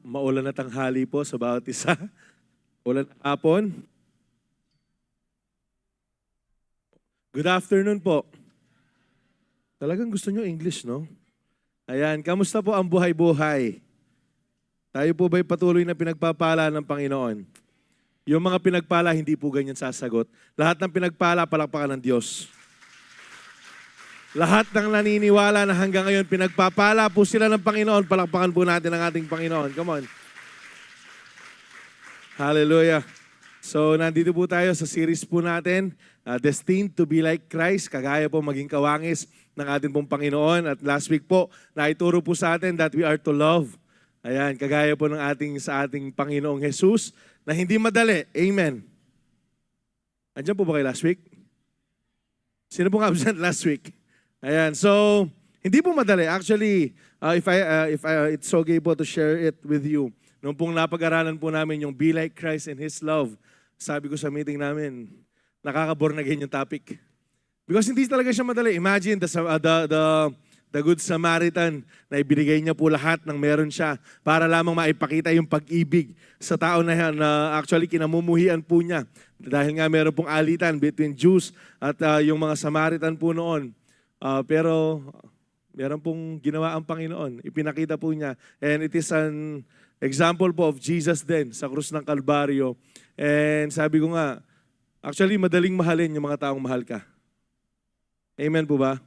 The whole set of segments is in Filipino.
Maulan na tanghali po sa bawat isa. Ulan na hapon. Good afternoon po. Talagang gusto nyo English, no? Ayan, kamusta po ang buhay-buhay? Tayo po ba'y patuloy na pinagpapala ng Panginoon? Yung mga pinagpala, hindi po ganyan sasagot. Lahat ng pinagpala, palakpakan ng Diyos. Lahat ng naniniwala na hanggang ngayon pinagpapala po sila ng Panginoon, palakpakan po natin ang ating Panginoon. Come on. Hallelujah. So, nandito po tayo sa series po natin, Destined to be like Christ, kagaya po maging kawangis ng ating pong Panginoon. At last week po, naituro po sa atin that we are to love. Ayan, kagaya po ng sa ating Panginoong Jesus, na hindi madali. Amen. Andiyan po ba kayo last week? Sino pong absent last week? Ayan, so, hindi po madali. Actually, if it's okay po to share it with you. Noong pong napag-aralan po namin yung Be Like Christ in His Love, sabi ko sa meeting namin, nakaka-born again yung topic. Because hindi talaga siya madali. Imagine the Good Samaritan na ibinigay niya po lahat ng meron siya para lamang maipakita yung pag-ibig sa tao na yan na actually kinamumuhian po niya. Dahil nga meron pong alitan between Jews at yung mga Samaritan po noon. Pero meron pong ginawa ang Panginoon. Ipinakita po niya. And it is an example po of Jesus din sa krus ng Kalbaryo. And sabi ko nga, actually madaling mahalin yung mga taong mahal ka. Amen po ba?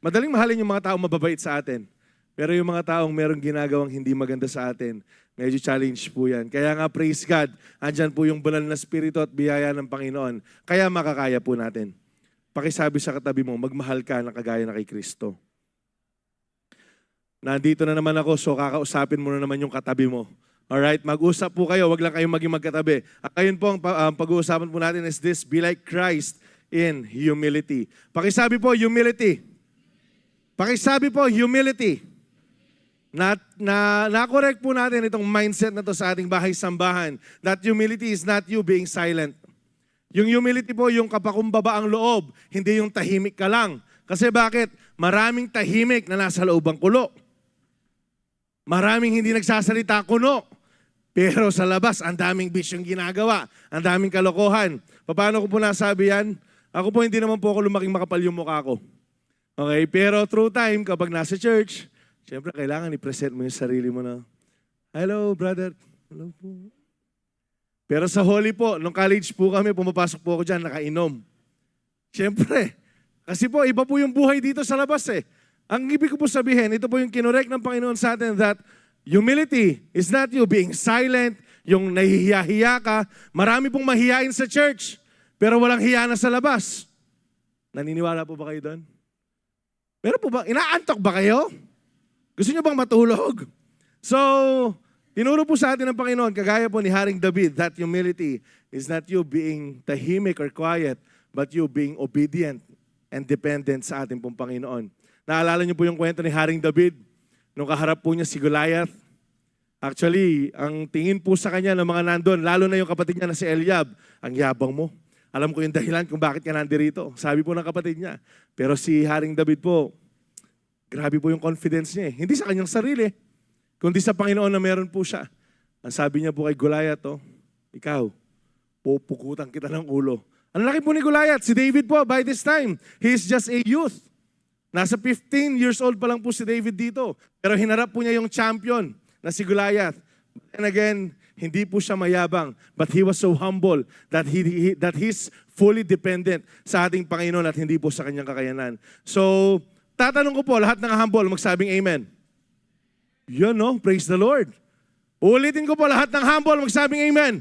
Madaling mahalin yung mga taong mababait sa atin. Pero yung mga taong merong ginagawang hindi maganda sa atin, medyo challenge po yan. Kaya nga praise God, andyan po yung banal na spirito at biyaya ng Panginoon. Kaya makakaya po natin. Pakisabi sa katabi mo, magmahal ka na kagaya na kay Kristo. Nandito na naman ako, so kakausapin mo na naman yung katabi mo. Alright, mag-usap po kayo, wag lang kayong maging magkatabi. At ayun po, ang pag-uusapan po natin is this, be like Christ in humility. Pakisabi po, humility. Pakisabi po, humility. Na-correct po natin itong mindset na to sa ating bahay-sambahan. That humility is not you being silent. Yung humility po, yung kapakumbaba ang loob, hindi yung tahimik ka lang. Kasi bakit? Maraming tahimik na nasa loob ang kulo. Maraming hindi nagsasalita, kuno. Pero sa labas, ang daming bisyong ginagawa, ang daming kalokohan. Paano ko po nasabi yan? Ako po, hindi naman po ako lumaking makapal yung mukha ko. Okay? Pero through time, kapag nasa church, syempre kailangan i-present mo yung sarili mo na, hello, brother. Hello po. Pero sa Holy po, nung college po kami, pumapasok po ako dyan, nakainom. Siyempre, kasi po, iba po yung buhay dito sa labas eh. Ang ibig ko po sabihin, ito po yung kinorek ng Panginoon sa atin that humility is not you being silent, yung nahihiya-hiya ka. Marami pong mahihain sa church, pero walang hiya na sa labas. Naniniwala po ba kayo doon? Pero po ba, inaantok ba kayo? Gusto nyo bang matulog? So, tinuro po sa atin ng Panginoon, kagaya po ni Haring David, that humility is not you being tahimik or quiet, but you being obedient and dependent sa ating pong Panginoon. Naalala niyo po yung kwento ni Haring David, nung kaharap po niya si Goliath. Actually, ang tingin po sa kanya ng mga nandun, lalo na yung kapatid niya na si Eliab, ang yabang mo. Alam ko yung dahilan kung bakit ka nandirito. Sabi po ng kapatid niya. Pero si Haring David po, grabe po yung confidence niya eh. Hindi sa kanyang sarili, kundi sa Panginoon na meron po siya. Ang sabi niya po kay Goliath, ikaw, pupukutan kita ng ulo. Ang laki po ni Goliath, si David po, by this time, he is just a youth. Nasa 15 years old pa lang po si David dito. Pero hinarap po niya yung champion na si Goliath. And again, hindi po siya mayabang, but he was so humble that he's fully dependent sa ating Panginoon at hindi po sa kanyang kakayanan. So, tatanong ko po, lahat ng humble, magsabing amen. Yun, no? Praise the Lord. Ulitin ko po, lahat ng humble, magsabing amen.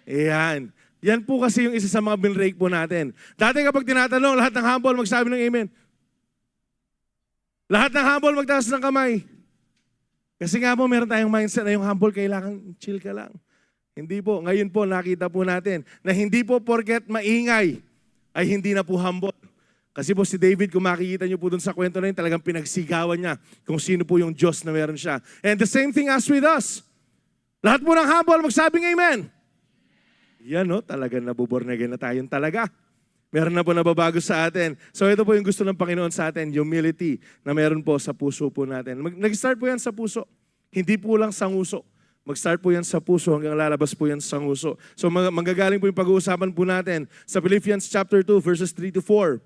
Ayan. Yan po kasi yung isa sa mga binrake po natin. Dati kapag tinatanong, lahat ng humble, magsabi ng amen. Lahat ng humble, magtaas ng kamay. Kasi nga po, meron tayong mindset na yung humble, kailangan chill ka lang. Hindi po. Ngayon po, nakita po natin na hindi po porket maingay ay hindi na po humble. Kasi po si David, kung makikita niyo po dun sa kwento na yun, talagang pinagsigawan niya kung sino po yung Diyos na meron siya. And the same thing as with us. Lahat po ng humble, magsabing amen. Yan no, talagang nabubornegen na tayong talaga. Meron na po nababago sa atin. So ito po yung gusto ng Panginoon sa atin, humility na meron po sa puso po natin. Nag-start po yan sa puso. Hindi po lang sa nguso. Mag-start po yan sa puso hanggang lalabas po yan sa nguso. So manggagaling po yung pag-uusapan po natin sa Philippians chapter 2 verses 3 to 4.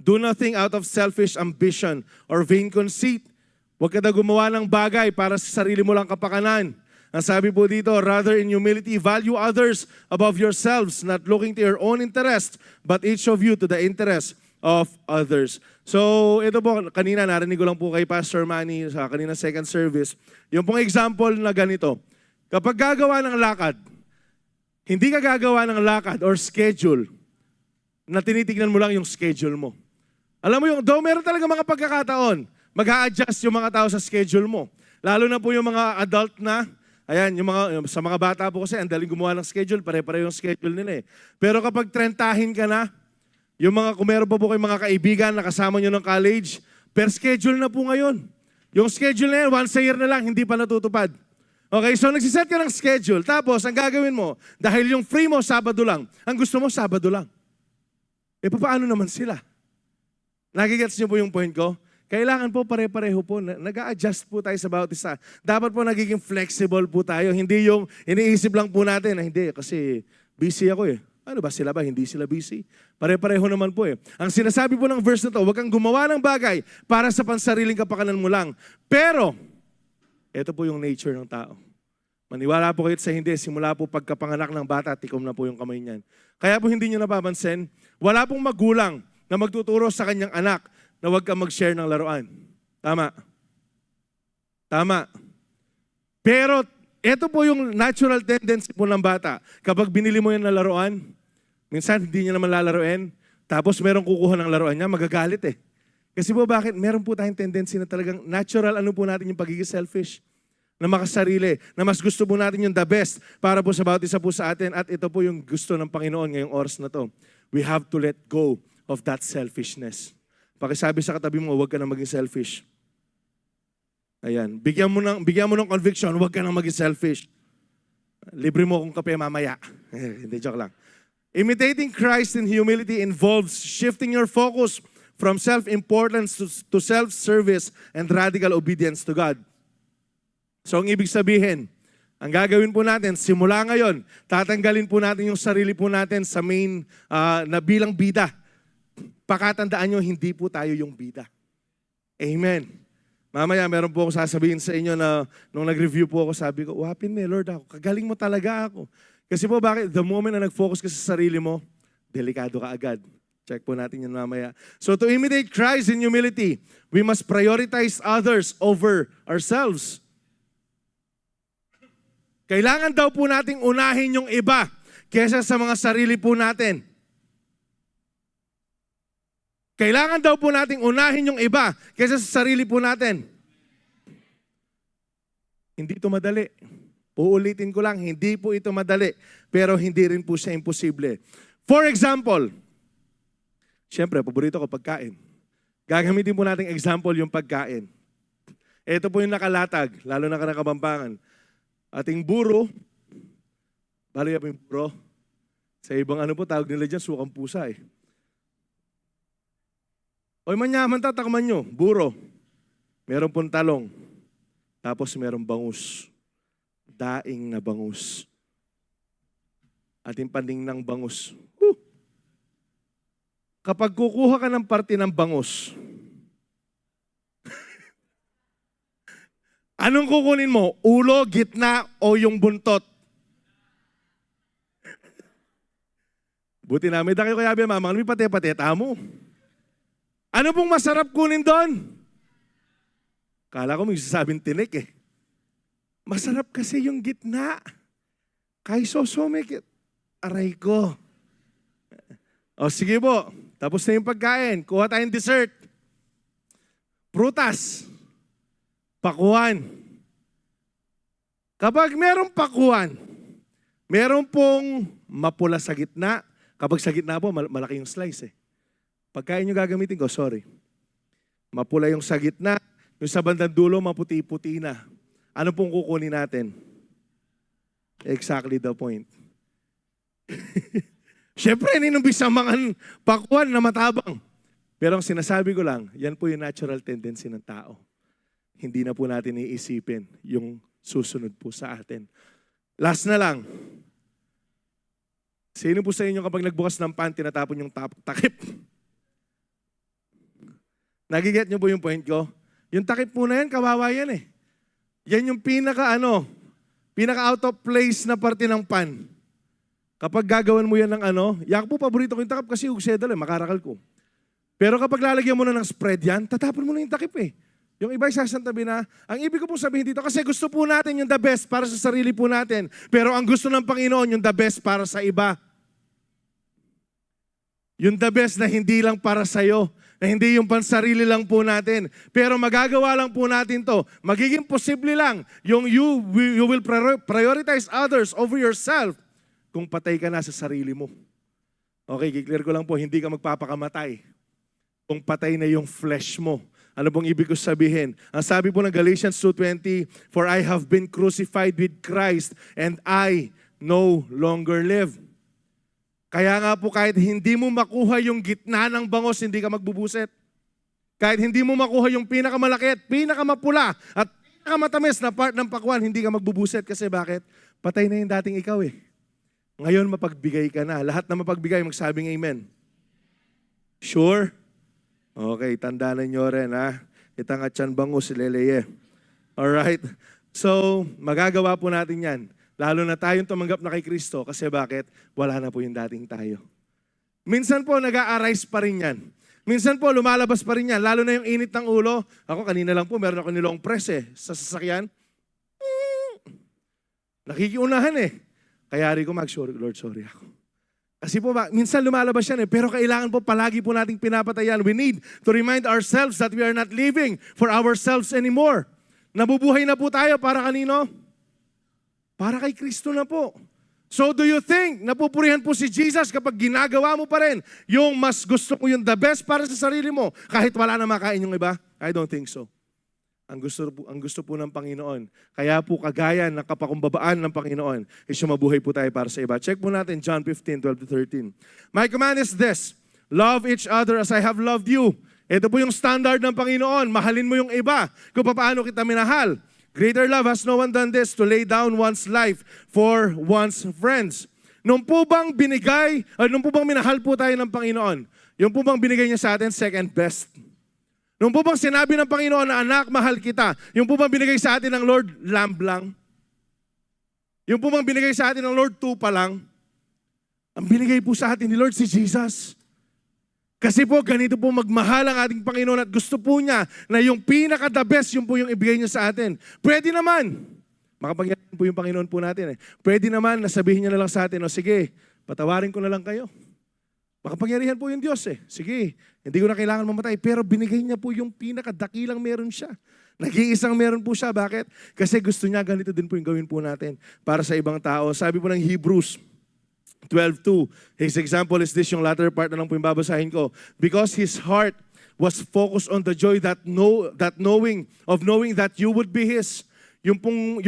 Do nothing out of selfish ambition or vain conceit. Huwag ka na gumawa ng bagay para sa sarili mo lang kapakanan. Ang sabi po dito, rather in humility, value others above yourselves, not looking to your own interest, but each of you to the interest of others. So, ito po, kanina narinig ko lang po kay Pastor Manny sa kanina second service, yung pong example na ganito. Kapag gagawa ng lakad, hindi ka gagawa ng lakad or schedule na tinitignan mo lang yung schedule mo. Alam mo yung, though meron talaga mga pagkakataon, mag-a-adjust yung mga tao sa schedule mo. Lalo na po yung mga adult na, ayan, sa mga bata po kasi, ang daling gumawa ng schedule, pare-pare yung schedule nila eh. Pero kapag trentahin ka na, yung mga, kung meron pa po kayong mga kaibigan na kasama nyo ng college, per schedule na po ngayon. Yung schedule na yan, once a year na lang, hindi pa natutupad. Okay, so nagsiset ka ng schedule, tapos ang gagawin mo, dahil yung free mo, Sabado lang, ang gusto mo, Sabado lang. E paano naman sila? Nagigets niyo po yung point ko? Kailangan po pare-pareho po, nag-a-adjust po tayo sa bawat isa. Dapat po nagiging flexible po tayo, hindi yung iniisip lang po natin na hindi, kasi busy ako eh. Ano ba sila ba? Hindi sila busy. Pare-pareho naman po eh. Ang sinasabi po ng verse na to, huwag kang gumawa ng bagay para sa pansariling kapakanan mo lang. Pero, ito po yung nature ng tao. Maniwala po kayo sa hindi, simula po pagkapanganak ng bata, tikom na po yung kamay niyan. Kaya po hindi nyo napapansin, wala pong magulang na magtuturo sa kanyang anak na huwag kang mag-share ng laruan. Tama. Tama. Pero, ito po yung natural tendency po ng bata. Kapag binili mo yan na laruan, minsan hindi niya naman lalaruin, tapos merong kukuha ng laruan niya, magagalit eh. Kasi po bakit? Meron po tayong tendency na talagang natural ano po natin yung pagiging selfish, na makasarili, na mas gusto po natin yung the best para po sa bawat isa po sa atin. At ito po yung gusto ng Panginoon ngayong oras na to. We have to let go of that selfishness. Pakisabi sa katabi mo, huwag ka na maging selfish. Ayan. Bigyan mo ng conviction, huwag ka na maging selfish. Libre mo akong kape mamaya. Hindi, joke lang. Imitating Christ in humility involves shifting your focus from self-importance to self-service and radical obedience to God. So, ang ibig sabihin, ang gagawin po natin, simula ngayon, tatanggalin po natin yung sarili po natin sa main na bilang bida. Pakatandaan nyo, hindi po tayo yung bida. Amen. Mamaya, meron po ako sasabihin sa inyo na nung nag-review po ako, sabi ko, wapin me, Lord, ako. Kagaling mo talaga ako. Kasi po, bakit? The moment na nag-focus ka sa sarili mo, delikado ka agad. Check po natin yun mamaya. So, to imitate Christ in humility, we must prioritize others over ourselves. Kailangan daw po nating unahin yung iba kesa sa mga sarili po natin. Kailangan daw po nating unahin yung iba kesa sa sarili po natin. Hindi ito madali. Uulitin ko lang, hindi po ito madali. Pero hindi rin po siya imposible. For example, siyempre, paborito ko pagkain. Gagamitin po nating example yung pagkain. Ito po yung nakalatag, lalo na Kabambangan. Ating buro, bali po yung buro. Sa ibang ano po, tawag nila dyan, sukang pusa eh. Oy, manyaman tatakman nyo, buro. Meron pong talong. Tapos meron bangus. Daing na bangus. Ating paning ng bangus. Kapag kukuha ka ng parte ng bangus, anong kukunin mo? Ulo, gitna, o yung buntot? Buti na, may daki ko yabi, mamang, may pate-pate, tamo. Ano pong masarap kunin doon? Kala ko may sasabing tinik eh. Masarap kasi yung gitna. Kay sosomik. Aray ko. O sige po, tapos na yung pagkain. Kuha tayong dessert. Prutas. Pakuan. Kapag merong pakuan, meron pong mapula sa gitna. Kapag sa gitna po, malaki yung slice eh. Pagkain nyo gagamitin ko, sorry. Mapula yung sa gitna, yung sa bandang dulo, maputi-puti na. Ano pong kukunin natin? Exactly the point. Siyempre, ninumbis ang mga pakuan na matabang. Pero ang sinasabi ko lang, yan po yung natural tendency ng tao. Hindi na po natin iisipin yung susunod po sa atin. Last na lang. Sino po sa inyo kapag nagbukas ng pan, tinatapon yung takip? Nagiget niyo po yung point ko? Yung takip po na yan, kawawa yan eh. Yan yung pinaka out of place na parte ng pan. Kapag gagawan mo yan ng yak po, paborito ko yung takip kasi ugsedal makarakal ko. Pero kapag lalagyan mo na ng spread yan, tatapon mo na yung takip eh. Yung iba isasantabi na, ang ibig ko pong sabihin dito, kasi gusto po natin yung the best para sa sarili po natin. Pero ang gusto ng Panginoon, yung the best para sa iba. Yung the best na hindi lang para sa'yo, na hindi yung pansarili lang po natin. Pero magagawa lang po natin to. Magiging posible lang yung you will prioritize others over yourself kung patay ka na sa sarili mo. Okay, kiklear ko lang po, hindi ka magpapakamatay kung patay na yung flesh mo. Ano pong ibig ko sabihin? Ang sabi po ng Galatians 2:20, "For I have been crucified with Christ, and I no longer live." Kaya nga po kahit hindi mo makuha yung gitna ng bangos, hindi ka magbubuset. Kahit hindi mo makuha yung pinakamalaki at pinakamapula at pinakamatamis na part ng pakwan, hindi ka magbubuset. Kasi bakit? Patay na yung dating ikaw eh. Ngayon mapagbigay ka na. Lahat na mapagbigay, magsabing amen. Sure? Okay, tandaan nyo rin ha. Itang at yan bangus, leleye. Alright? So, magagawa po natin yan. Lalo na tayong tumanggap na kay Kristo. Kasi bakit? Wala na po yung dating tayo. Minsan po, nag-a-arise pa rin yan. Minsan po, lumalabas pa rin yan. Lalo na yung init ng ulo. Ako, kanina lang po, meron ako nilong press sa sasakyan. Nakikiunahan Kaya rin ko Lord, sorry ako. Kasi po, minsan lumalabas yan pero kailangan po palagi po nating pinapatayan. We need to remind ourselves that we are not living for ourselves anymore. Nabubuhay na po tayo para kanino? Para kay Kristo na po. So do you think napupurihan po si Jesus kapag ginagawa mo pa rin yung mas gusto mo yung the best para sa sarili mo kahit wala na makain yung iba? I don't think so. Ang gusto po ng Panginoon. Kaya po kagaya ng kapakumbabaan ng Panginoon is mabuhay po tayo para sa iba. Check po natin John 15:12-13. "My command is this, love each other as I have loved you." Ito po yung standard ng Panginoon. Mahalin mo yung iba kung paano kita minahal. "Greater love has no one than this, to lay down one's life for one's friends." Nung po bang minahal po tayo ng Panginoon, yung po bang binigay niya sa atin, second best. Nung po bang sinabi ng Panginoon na anak, mahal kita, yung po bang binigay sa atin ng Lord, lamb lang? Yung po bang binigay sa atin ng Lord, tupa lang? Ang binigay po sa atin ni Lord si Jesus. Kasi po, ganito po magmahal ang ating Panginoon at gusto po niya na yung pinaka-the best, yung po yung ibigay niya sa atin. Pwede naman. Makapangyarihan po yung Panginoon po natin Pwede naman na sabihin niya na lang sa atin, sige, patawarin ko na lang kayo. Makapangyarihan po yung Diyos Sige, hindi ko na kailangan mamatay. Pero binigay niya po yung pinakadakilang meron siya. Nag-iisang meron po siya. Bakit? Kasi gusto niya ganito din po yung gawin po natin para sa ibang tao. Sabi po ng Hebrews 12:2, his example is this, yung latter part na lang po yung babasahin ko. "Because his heart was focused on the joy knowing that you would be his." Yung pong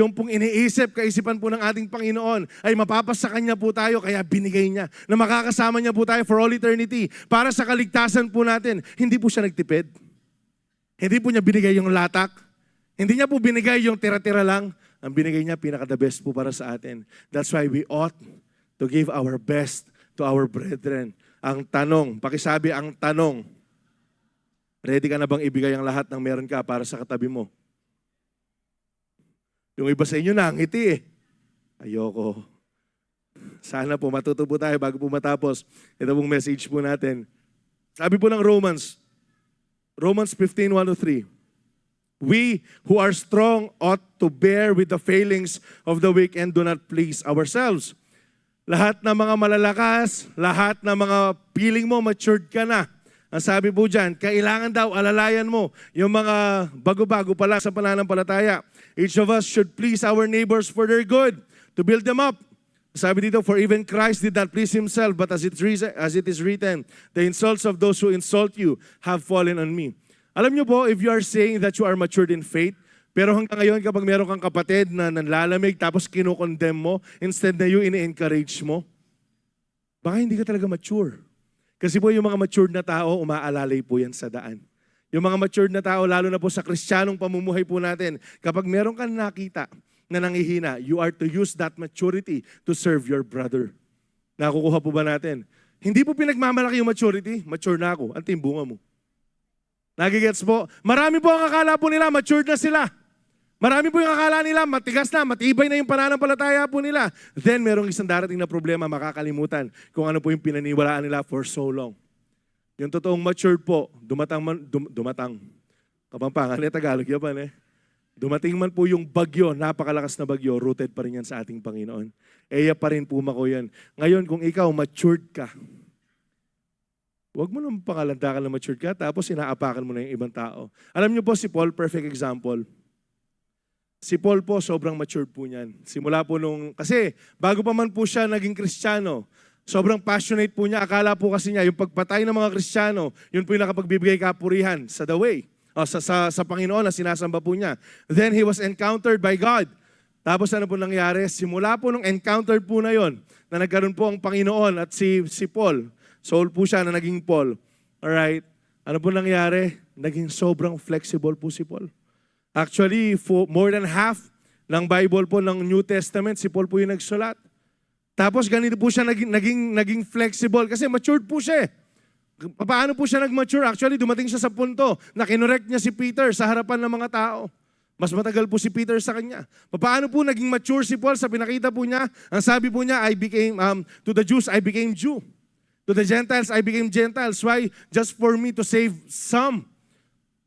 kaisipan po ng ating Panginoon ay mapapasa Kanya po tayo, kaya binigay niya na makakasama niya po tayo for all eternity para sa kaligtasan po natin. Hindi po siya nagtipid. Hindi po niya binigay yung latak. Hindi niya po binigay yung tira-tira lang. Ang binigay niya, pinaka-the best po para sa atin. That's why we ought to give our best to our brethren. Ang tanong, pakisabi ang tanong, ready ka na bang ibigay ang lahat ng meron ka para sa katabi mo? Yung iba sa inyo nangiti Ayoko. Sana po matuto po tayo bago po matapos. Ito pong message po natin. Sabi po ng Romans 15:1-3. "We who are strong ought to bear with the failings of the weak and do not please ourselves." Lahat ng mga malalakas, lahat ng mga feeling mo, matured ka na. Ang sabi po dyan, kailangan daw alalayan mo yung mga bago-bago pala sa pananampalataya. Each of us should please our neighbors for their good, to build them up. Sabi dito, "For even Christ did not please himself, but as it is written, the insults of those who insult you have fallen on me." Alam niyo po, if you are saying that you are matured in faith, pero hanggang ngayon kapag meron kang kapatid na nanlalamig tapos kinukondem mo, instead na you ini-encourage mo, baka hindi ka talaga mature. Kasi po yung mga matured na tao, umaalalay po yan sa daan. Yung mga matured na tao, lalo na po sa kristyanong pamumuhay po natin, kapag meron kang nakita na nangihina. You are to use that maturity to serve your brother. Nakukuha po ba natin? Hindi po pinagmamalaki yung maturity. Mature na ako. Ang timbunga mo. Nagigets po? Marami po ang akala po nila, matured na sila. Marami po yung akala nila, matigas na, matibay na yung pananampalataya po nila. Then, merong isang darating na problema, makakalimutan kung ano po yung pinaniwalaan nila for so long. Yung totoong matured po, dumatang. Kapampangan, Tagalog, yapan eh. Dumating man po yung bagyo, napakalakas na bagyo, rooted pa rin yan sa ating Panginoon. Eya pa rin po mako yan. Ngayon, kung ikaw matured ka, huwag mo nang pangalandakan na matured ka, tapos inaapakan mo na yung ibang tao. Alam niyo po, si Paul, perfect example. Si Paul po, sobrang matured po niyan. Simula po kasi bago pa man po siya naging Kristiyano, sobrang passionate po niya. Akala po kasi niya, yung pagpatay ng mga Kristiyano, yun po yung nakapagbibigay kapurihan sa the way, sa Panginoon na sinasamba po niya. Then he was encountered by God. Tapos ano po nangyari? Simula po nung encounter po na yon, na nagkaroon po ang Panginoon at si Paul, Saul po siya na naging Paul. Alright? Ano po nangyari? Naging sobrang flexible po si Paul. Actually, more than half ng Bible po ng New Testament, si Paul po yung nagsulat. Tapos ganito po siya naging flexible kasi matured po siya eh. Paano po siya nag-mature? Actually, dumating siya sa punto na kinorek niya si Peter sa harapan ng mga tao. Mas matagal po si Peter sa kanya. Paano po naging mature si Paul sa pinakita po niya? Ang sabi po niya, to the Jews, I became Jew. To the Gentiles, I became Gentiles. Why? Just for me to save some.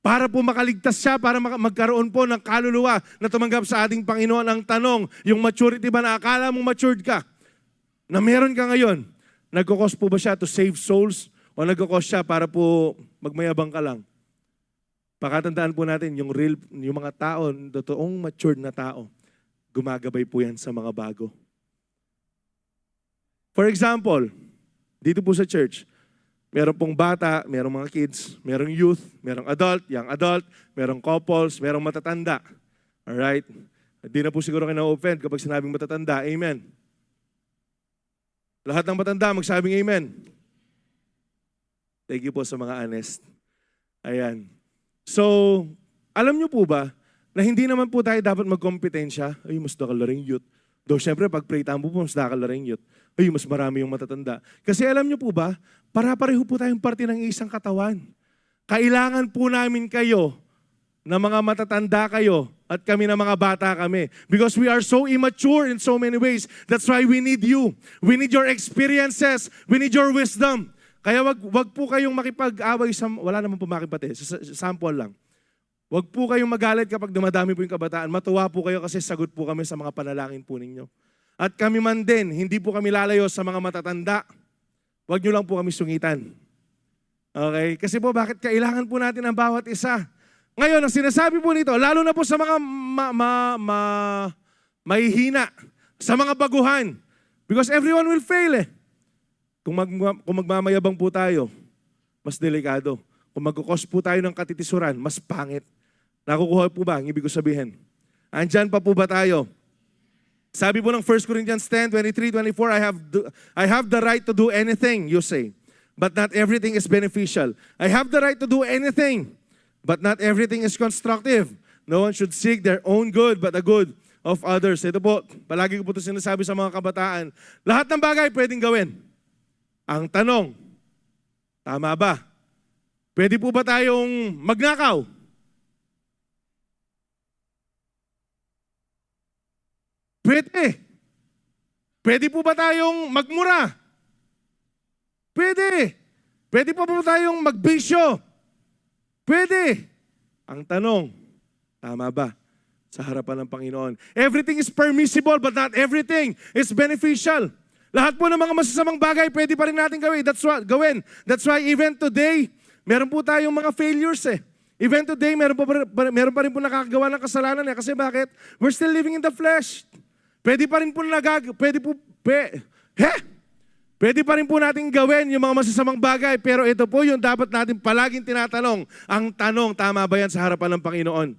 Para po makaligtas siya, para magkaroon po ng kaluluwa na tumanggap sa ating Panginoon. Ang tanong, yung maturity ba na akala mong matured ka, na meron ka ngayon, nagkukos po ba siya to save souls o nagkukos siya para po magmayabang ka lang? Pakatandaan po natin, yung mga tao, totoong matured na tao, gumagabay po yan sa mga bago. For example, dito po sa church, meron pong bata, merong mga kids, merong youth, merong adult, young adult, merong couples, merong matatanda. Alright? Hindi na po siguro kayo na-offend kapag sinabing matatanda. Amen. Lahat ng matanda, magsabing amen. Thank you po sa mga honest. Ayan. So, alam nyo po ba na hindi naman po tayo dapat magkompetensya? Ay, mas nakalaring youth. Though, syempre, pag pray time po, mas nakalaring youth. Ay, mas marami yung matatanda. Kasi alam nyo po ba, para-pareho po tayong parte ng isang katawan. Kailangan po namin kayo na mga matatanda kayo at kami na mga bata kami. Because we are so immature in so many ways. That's why we need you. We need your experiences. We need your wisdom. Kaya wag po kayong makipag-away sa... Wala naman po makipate. Sample lang. Wag po kayong magalit kapag dumadami po yung kabataan. Matuwa po kayo kasi sagot po kami sa mga panalangin po ninyo. At kami man din, hindi po kami lalayo sa mga matatanda. Huwag nyo lang po kami sungitan. Okay? Kasi po, bakit kailangan po natin ang bawat isa? Ngayon, ang sinasabi po nito, lalo na po sa mga mahihina, sa mga baguhan. Because everyone will fail eh. Kung magmamayabang po tayo, mas delikado. Kung magkukos po tayo ng katitisuran, mas pangit. Nakukuha po ba ang ibig ko sabihin? Andyan pa po ba tayo? Sabi po ng 1 Corinthians 10:23-24, I have the right to do anything, you say, but not everything is beneficial. I have the right to do anything, but not everything is constructive. No one should seek their own good, but the good of others. Ito po, palagi ko po ito sinasabi sa mga kabataan. Lahat ng bagay pwedeng gawin. Ang tanong, tama ba? Pwede po ba tayong magnakaw? Pwede. Pwede po ba tayong magmura? Pwede. Pwede po ba tayong magbisyo? Pwede. Ang tanong, tama ba sa harapan ng Panginoon? Everything is permissible but not everything is beneficial. Lahat po ng mga masasamang bagay pwede pa rin natin gawin. That's why even today, meron po tayong mga failures eh. Even today, meron pa rin po nakakagawa ng kasalanan eh. Kasi bakit? We're still living in the flesh. Pwede pa rin po pwede pa rin po natin gawin yung mga masasamang bagay, pero ito po yung dapat natin palaging tinatanong. Ang tanong, tama ba yan sa harapan ng Panginoon?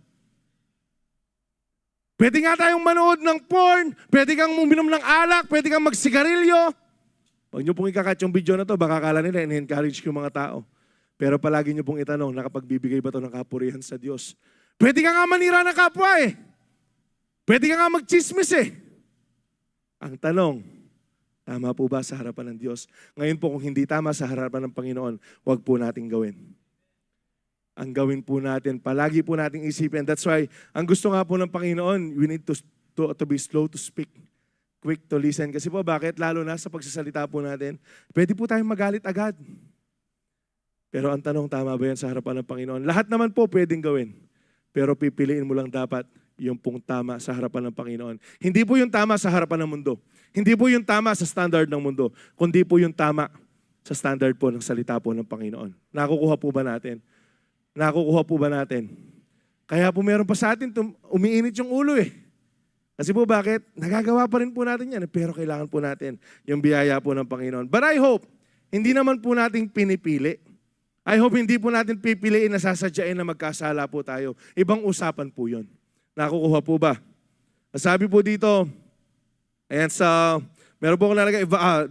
Pwede nga tayong manood ng porn, pwede kang uminom ng alak, pwede kang magsigarilyo. Huwag niyo pong ikakat yung video na to, baka akala nila in-encourage yung mga tao. Pero palagi niyo pong itanong, nakapagbibigay ba to ng kapurihan sa Diyos? Pwede ka nga manira ng kapwa eh. Pwede ka nga magchismis eh. Ang tanong, tama po ba sa harapan ng Diyos? Ngayon po, kung hindi tama sa harapan ng Panginoon, huwag po nating gawin. Ang gawin po natin, palagi po nating isipin. That's why, ang gusto nga po ng Panginoon, we need to be slow to speak, quick to listen. Kasi po, bakit? Lalo na sa pagsasalita po natin, pwede po tayong magalit agad. Pero ang tanong, tama ba yan sa harapan ng Panginoon? Lahat naman po pwedeng gawin. Pero pipiliin mo lang dapat yung pong tama sa harapan ng Panginoon. Hindi po yung tama sa harapan ng mundo. Hindi po yung tama sa standard ng mundo. Kundi po yung tama sa standard po ng salita po ng Panginoon. Nakukuha po ba natin? Nakukuha po ba natin? Kaya po meron pa sa atin, umiinit yung ulo eh. Kasi po bakit? Nagagawa pa rin po natin yan. Pero kailangan po natin yung biyaya po ng Panginoon. But I hope, hindi naman po natin pinipili. I hope hindi po natin pipiliin na sasadyain na magkasala po tayo. Ibang usapan po yun. Nakukuha po ba? Sabi po dito, ayan meron po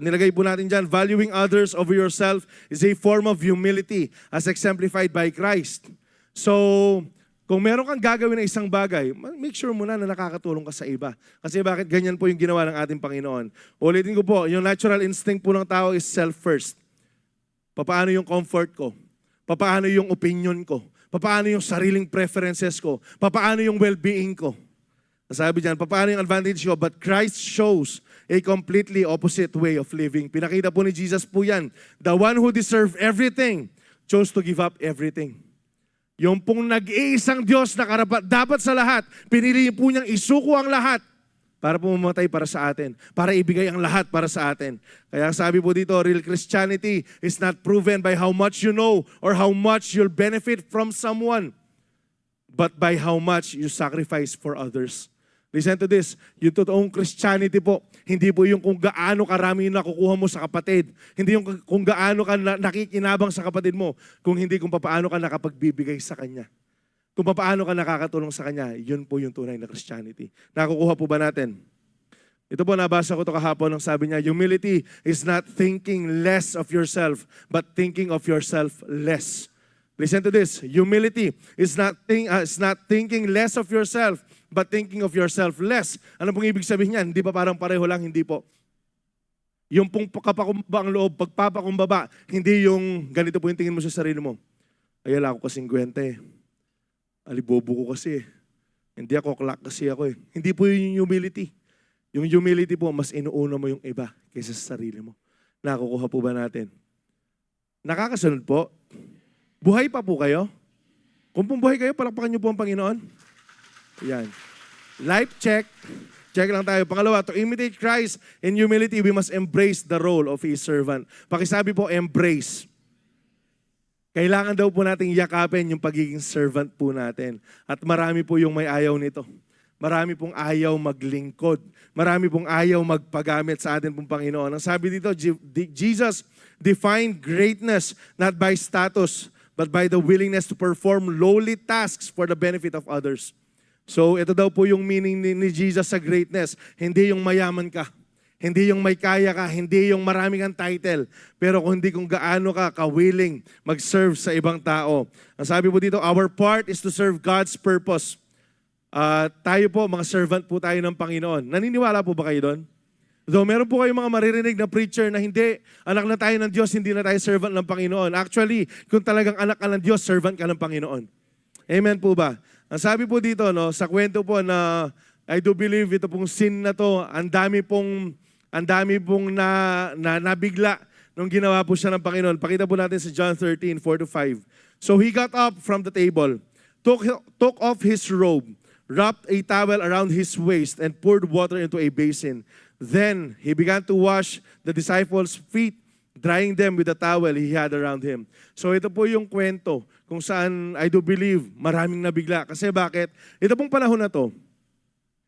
nilagay po natin dyan, valuing others over yourself is a form of humility as exemplified by Christ. So, kung meron kang gagawin na isang bagay, make sure muna na nakakatulong ka sa iba. Kasi bakit ganyan po yung ginawa ng ating Panginoon? Ulitin ko po, yung natural instinct po ng tao is self first. Papaano yung comfort ko? Papaano yung opinion ko? Papaano yung sariling preferences ko? Papaano yung well-being ko? Sabi dyan, papaano yung advantage ko? But Christ shows a completely opposite way of living. Pinakita po ni Jesus po yan. The one who deserved everything chose to give up everything. Yung pong nag-iisang Diyos na karapat dapat sa lahat, pinili po niyang isuko ang lahat para pumamatay para sa atin, para ibigay ang lahat para sa atin. Kaya sabi po dito, real Christianity is not proven by how much you know or how much you'll benefit from someone, but by how much you sacrifice for others. Listen to this, yung totoong Christianity po, hindi po yung kung gaano karami yung nakukuha mo sa kapatid, hindi yung kung gaano ka nakikinabang sa kapatid mo, kung hindi kung paano ka nakapagbibigay sa kanya. Kung paano ka nakakatulong sa kanya, yun po yung tunay na Christianity. Nakukuha po ba natin? Ito po, nabasa ko ito kahapon, nung sabi niya, humility is not thinking less of yourself, but thinking of yourself less. Listen to this, humility is not thinking less of yourself, but thinking of yourself less. Ano pong ibig sabihin niyan? Hindi ba parang pareho lang? Hindi po. Yung pong kapakumbaba ang loob, pagpapakumbaba, hindi yung ganito po yung tingin mo sa sarili mo. Ay, ala ako kasing 20 eh. Alibobo ko kasi eh. Hindi ako clock kasi ako eh. Hindi po yung humility. Yung humility po, mas inuuna mo yung iba kaysa sa sarili mo. Nakukuha po ba natin? Nakakasunod po? Buhay pa po kayo? Kung pong buhay kayo, palakpakan niyo po ang Panginoon. Yan. Life check. Check lang tayo. Pangalawa, to imitate Christ in humility, we must embrace the role of His servant. Pakisabi po, embrace. Kailangan daw po nating yakapin yung pagiging servant po natin. At marami po yung may ayaw nito. Marami pong ayaw maglingkod. Marami pong ayaw magpagamit sa atin pong Panginoon. Ang sabi dito, Jesus defined greatness not by status, but by the willingness to perform lowly tasks for the benefit of others. So ito daw po yung meaning ni Jesus sa greatness. Hindi yung mayaman ka. Hindi yung may kaya ka, hindi yung maraming kang title, pero kung gaano ka willing mag-serve sa ibang tao. Ang sabi po dito, our part is to serve God's purpose. Tayo po, mga servant po tayo ng Panginoon. Naniniwala po ba kayo doon? Though meron po kayong mga maririnig na preacher na hindi, anak na tayo ng Diyos, hindi na tayo servant ng Panginoon. Actually, kung talagang anak ka ng Diyos, servant ka ng Panginoon. Amen po ba? Ang sabi po dito, no, sa kwento po na I do believe ito pong sin na to, ang dami pong nabigla nung ginawa po siya ng Panginoon. Pakita po natin sa John 13, 4-5. So he got up from the table, took off his robe, wrapped a towel around his waist, and poured water into a basin. Then he began to wash the disciples' feet, drying them with the towel he had around him. So ito po yung kwento kung saan I do believe maraming nabigla. Kasi bakit? Ito pong panahon na to,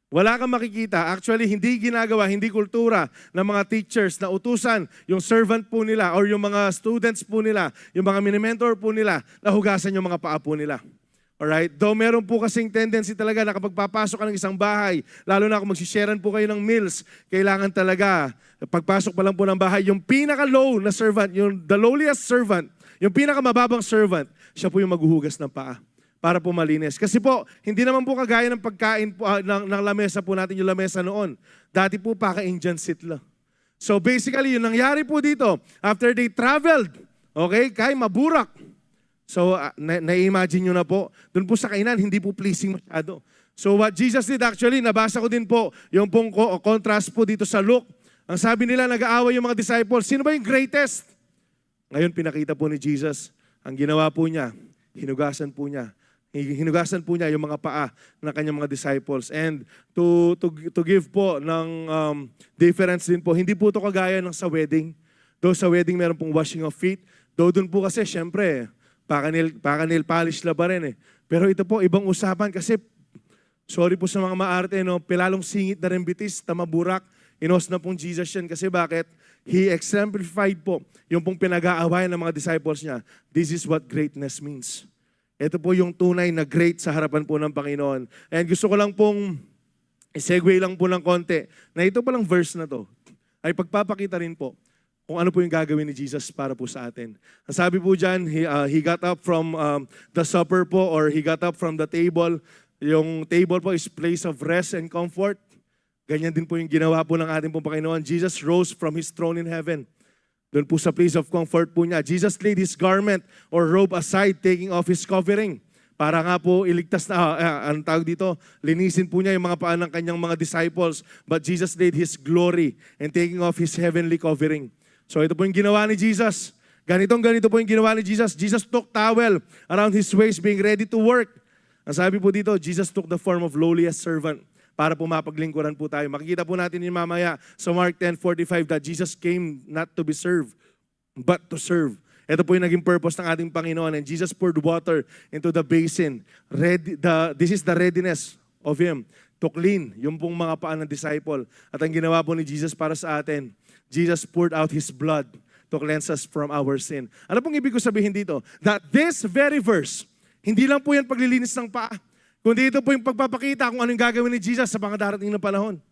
wala kang makikita. Actually, hindi ginagawa, hindi kultura ng mga teachers na utusan yung servant po nila or yung mga students po nila, yung mga mini-mentor po nila, na hugasan yung mga paa po nila. Alright? Though meron po kasing tendency talaga na kapag papasok ka ng isang bahay, lalo na kung magsisharean po kayo ng meals, kailangan talaga, pagpasok pa lang po ng bahay, yung pinaka-low na servant, yung the lowliest servant, yung pinaka-mababang servant, siya po yung maghuhugas ng paa. para po malinis. Kasi po, hindi naman po kagaya ng pagkain po, ng lamesa po natin, yung lamesa noon. Dati po, paka-Indian seat lang. So basically, yung nangyari po dito, after they traveled, okay, kay Maburak. So, na-imagine nyo na po, doon po sa kainan, hindi po pleasing masyado. So what Jesus did actually, nabasa ko din po, yung pong contrast po dito sa Luke. Ang sabi nila, nag-aaway yung mga disciples, sino ba yung greatest? Ngayon, pinakita po ni Jesus, ang ginawa po niya, hinugasan po niya yung mga paa ng kanyang mga disciples. And to give po ng difference din po, hindi po ito kagaya ng sa wedding. Though sa wedding meron pong washing of feet, though doon po kasi syempre, paka-nail polish la ba rin eh. Pero ito po, ibang usapan kasi, sorry po sa mga maarte, no, pilalong singit na rin bitis, tamaburak, inos na pong Jesus yan. Kasi bakit? He exemplified po yung pong pinag-aawayan ng mga disciples niya. This is what greatness means. Ito po yung tunay na great sa harapan po ng Panginoon. And gusto ko lang pong i-segue lang po ng konti na ito palang verse na to ay pagpapakita rin po kung ano po yung gagawin ni Jesus para po sa atin. Ang sabi po dyan, he got up from the supper po or he got up from the table. Yung table po is place of rest and comfort. Ganyan din po yung ginawa po ng ating pong Panginoon. Jesus rose from His throne in heaven. Doon po sa place of comfort po niya. Jesus laid His garment or robe aside, taking off His covering. Para nga po iligtas na, anong tawag dito, linisin po niya yung mga paan ng kanyang mga disciples. But Jesus laid His glory and taking off His heavenly covering. So ito po yung ginawa ni Jesus. Ganito po yung ginawa ni Jesus. Jesus took towel around His waist being ready to work. Ang sabi po dito, Jesus took the form of lowliest servant para po mapaglingkuran po tayo. Makikita po natin yung mamaya sa Mark 10:45 that Jesus came not to be served, but to serve. Ito po yung naging purpose ng ating Panginoon. And Jesus poured water into the basin. This is the readiness of Him to clean yung pong mga paan ng disciple. At ang ginawa po ni Jesus para sa atin, Jesus poured out His blood to cleanse us from our sin. Ano pong ibig ko sabihin dito? That this very verse, hindi lang po yan paglilinis ng paa, kundi ito po yung pagpapakita kung ano yung gagawin ni Jesus sa mga darating na panahon.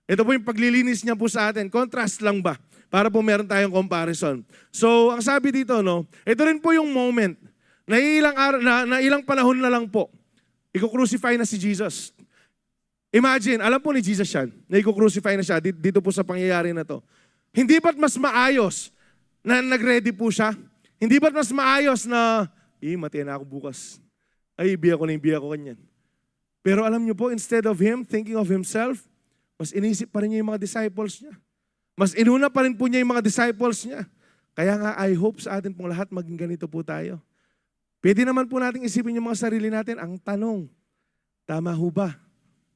Ito po yung paglilinis niya po sa atin. Contrast lang ba? Para po meron tayong comparison. So, ang sabi dito, no, ito rin po yung moment na ilang panahon na lang po, i-crucify na si Jesus. Imagine, alam po ni Jesus yan, na i-crucify na siya dito po sa pangyayari na to. Hindi ba't mas maayos na nag-ready po siya? Hindi ba't mas maayos na, matay na ako bukas. Biya ko kanyan. Pero alam niyo po, instead of Him thinking of Himself, mas inisip pa rin niya yung mga disciples niya. Mas inuna pa rin po niya yung mga disciples niya. Kaya nga, I hope sa atin pong lahat maging ganito po tayo. Pwede naman po natin isipin yung mga sarili natin. Ang tanong, tama ho ba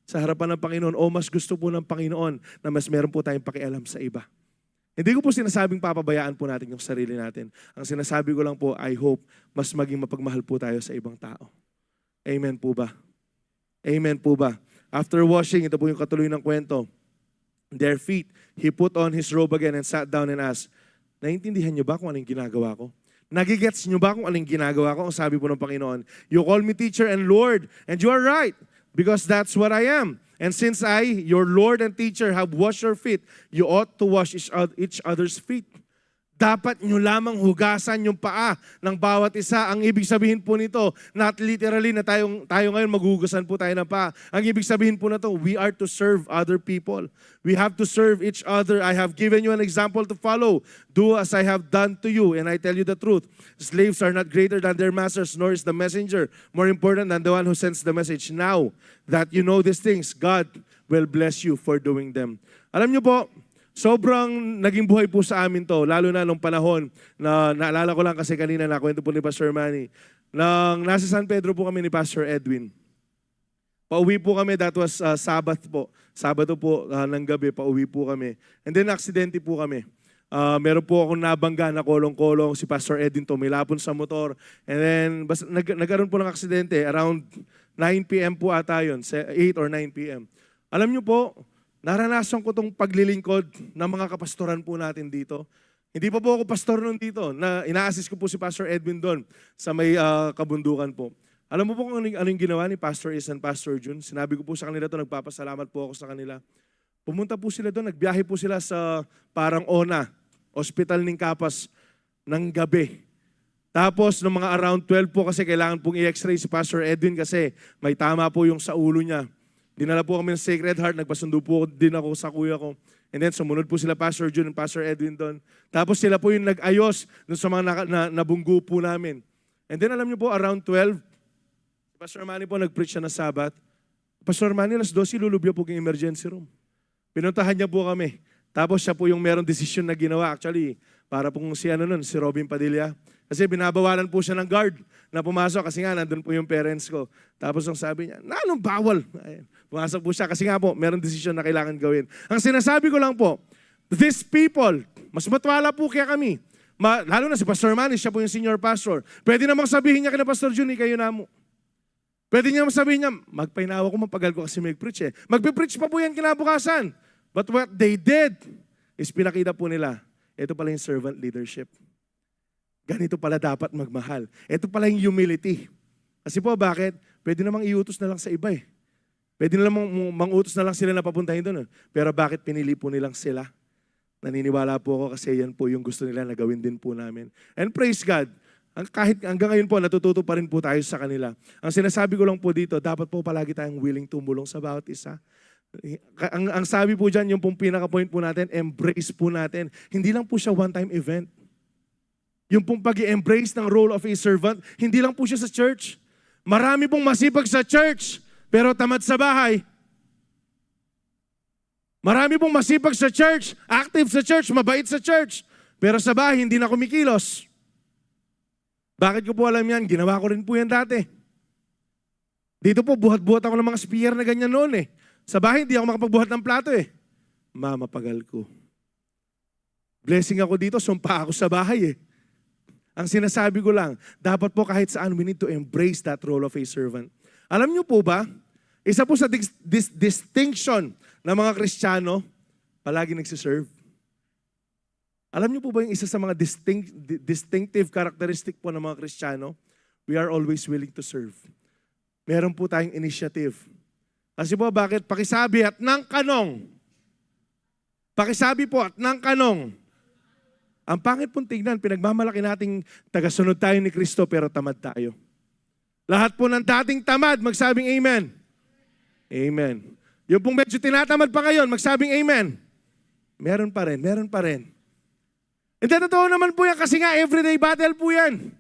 sa harapan ng Panginoon o mas gusto po ng Panginoon na mas meron po tayong pakialam sa iba? Hindi ko po sinasabing papabayaan po natin yung sarili natin. Ang sinasabi ko lang po, I hope mas maging mapagmahal po tayo sa ibang tao. Amen po ba? Amen po ba? After washing, ito po yung katuloy ng kwento. Their feet, He put on His robe again and sat down and asked, naintindihan niyo ba kung anong ginagawa ko? Nagigets niyo ba kung anong ginagawa ko? Ang sabi po ng Panginoon, you call me teacher and Lord, and you are right, because that's what I am. And since I, your Lord and teacher, have washed your feet, you ought to wash each other's feet. Dapat nyo lamang hugasan yung paa ng bawat isa. Ang ibig sabihin po nito, not literally na tayo ngayon maghuhugasan po tayo ng paa. Ang ibig sabihin po na to, we are to serve other people. We have to serve each other. I have given you an example to follow. Do as I have done to you, and I tell you the truth. Slaves are not greater than their masters, nor is the messenger more important than the one who sends the message. Now that you know these things, God will bless you for doing them. Alam nyo po, sobrang naging buhay po sa amin to, lalo na nung panahon na naalala ko lang kasi kanina nakwento po ni Pastor Manny, nang nasa San Pedro po kami ni Pastor Edwin. Pauwi po kami, that was Sabado po ng gabi, pauwi po kami. And then aksidente po kami. Meron po akong nabangga na kolong-kolong si Pastor Edwin to, may lapon sa motor. And then nagkaroon po ng aksidente, around 9 p.m. po ata yun, 8 or 9 p.m. Alam nyo po, naranasan ko itong paglilingkod ng mga kapastoran po natin dito. Hindi pa po ako pastor nun dito. Ina-assist ko po si Pastor Edwin doon sa may kabundukan po. Alam mo po kung ano yung ginawa ni Pastor Is and Pastor Jun? Sinabi ko po sa kanila ito, nagpapasalamat po ako sa kanila. Pumunta po sila doon, nagbiyahe po sila sa parang ONA, Hospital ng Kapas, ng gabi. Tapos, ng mga around 12 po kasi kailangan pong i-x-ray si Pastor Edwin kasi may tama po yung sa ulo niya. Dinala po kami ng Sacred Heart, nagpasundo po din ako sa kuya ko. And then sumunod po sila Pastor June and Pastor Edwin doon. Tapos sila po yung nag-ayos dun sa mga nabunggo po namin. And then alam niyo po, around 12, Pastor Manny po nag-preach siya ng Sabat. Pastor Manny, alas 12, lulubya po yung emergency room. Pinuntahan niya po kami. Tapos siya po yung merong decision na ginawa. Actually, para pong si Robin Padilla. Kasi binabawalan po siya ng guard na pumasok kasi nga nandun po yung parents ko. Tapos ang sabi niya, anong bawal? Ayun. Pumasok po siya kasi nga po, merong decision na kailangan gawin. Ang sinasabi ko lang po, these people, mas matwala po kaya kami. Lalo na si Pastor Manny, siya po yung senior pastor. Pwede namang sabihin niya kina Pastor Juni, kayo na mo. Pwede niya sabihin niya, magpainawa ko, mapagal ko kasi mag-preach eh. Magpe-preach pa po yan kinabukasan. But what they did is pinakita po nila, ito pala yung servant leadership. Ganito pala dapat magmahal. Ito pala yung humility. Kasi po, bakit? Pwede namang iutos na lang sa iba eh. Pwede namang mangutos na lang sila na papuntahin doon. Pero bakit pinili po nilang sila? Naniniwala po ako kasi yan po yung gusto nila na gawin din po namin. And praise God, kahit hanggang ngayon po, natututo pa rin po tayo sa kanila. Ang sinasabi ko lang po dito, dapat po palagi tayong willing tumulong sa bawat isa. Ang sabi po dyan, yung pong pinaka-point po natin, embrace po natin. Hindi lang po siya one-time event. Yung pong pag-embrace ng role of a servant, hindi lang po siya sa church. Marami pong masipag sa church, pero tamad sa bahay. Marami pong masipag sa church, active sa church, mabait sa church, pero sa bahay hindi na kumikilos. Bakit ko po alam yan? Ginawa ko rin po yan dati. Dito po, buhat-buhat ako ng mga spear na ganyan noon eh. Sa bahay, hindi ako makapagbuhat ng plato eh. Mamapagal ko. Blessing ako dito, sumpa ako sa bahay eh. Ang sinasabi ko lang, dapat po kahit saan, we need to embrace that role of a servant. Alam niyo po ba, isa po sa distinction ng mga Kristiyano, palagi nagsiserve. Alam niyo po ba yung isa sa mga distinctive characteristic po ng mga Kristiyano? We are always willing to serve. Meron po tayong initiative. Kasi po bakit? Pakisabi at ng kanong. Pakisabi po at ng kanong. Ang pangit pong tingnan, pinagmamalaki nating tagasunod tayo ni Kristo pero tamad tayo. Lahat po ng dating tamad, magsabing amen. Amen. Yung pong medyo tinatamad pa ngayon, magsabing amen. Meron pa rin, meron pa rin. And then, totoo naman po yan kasi nga everyday battle po yan.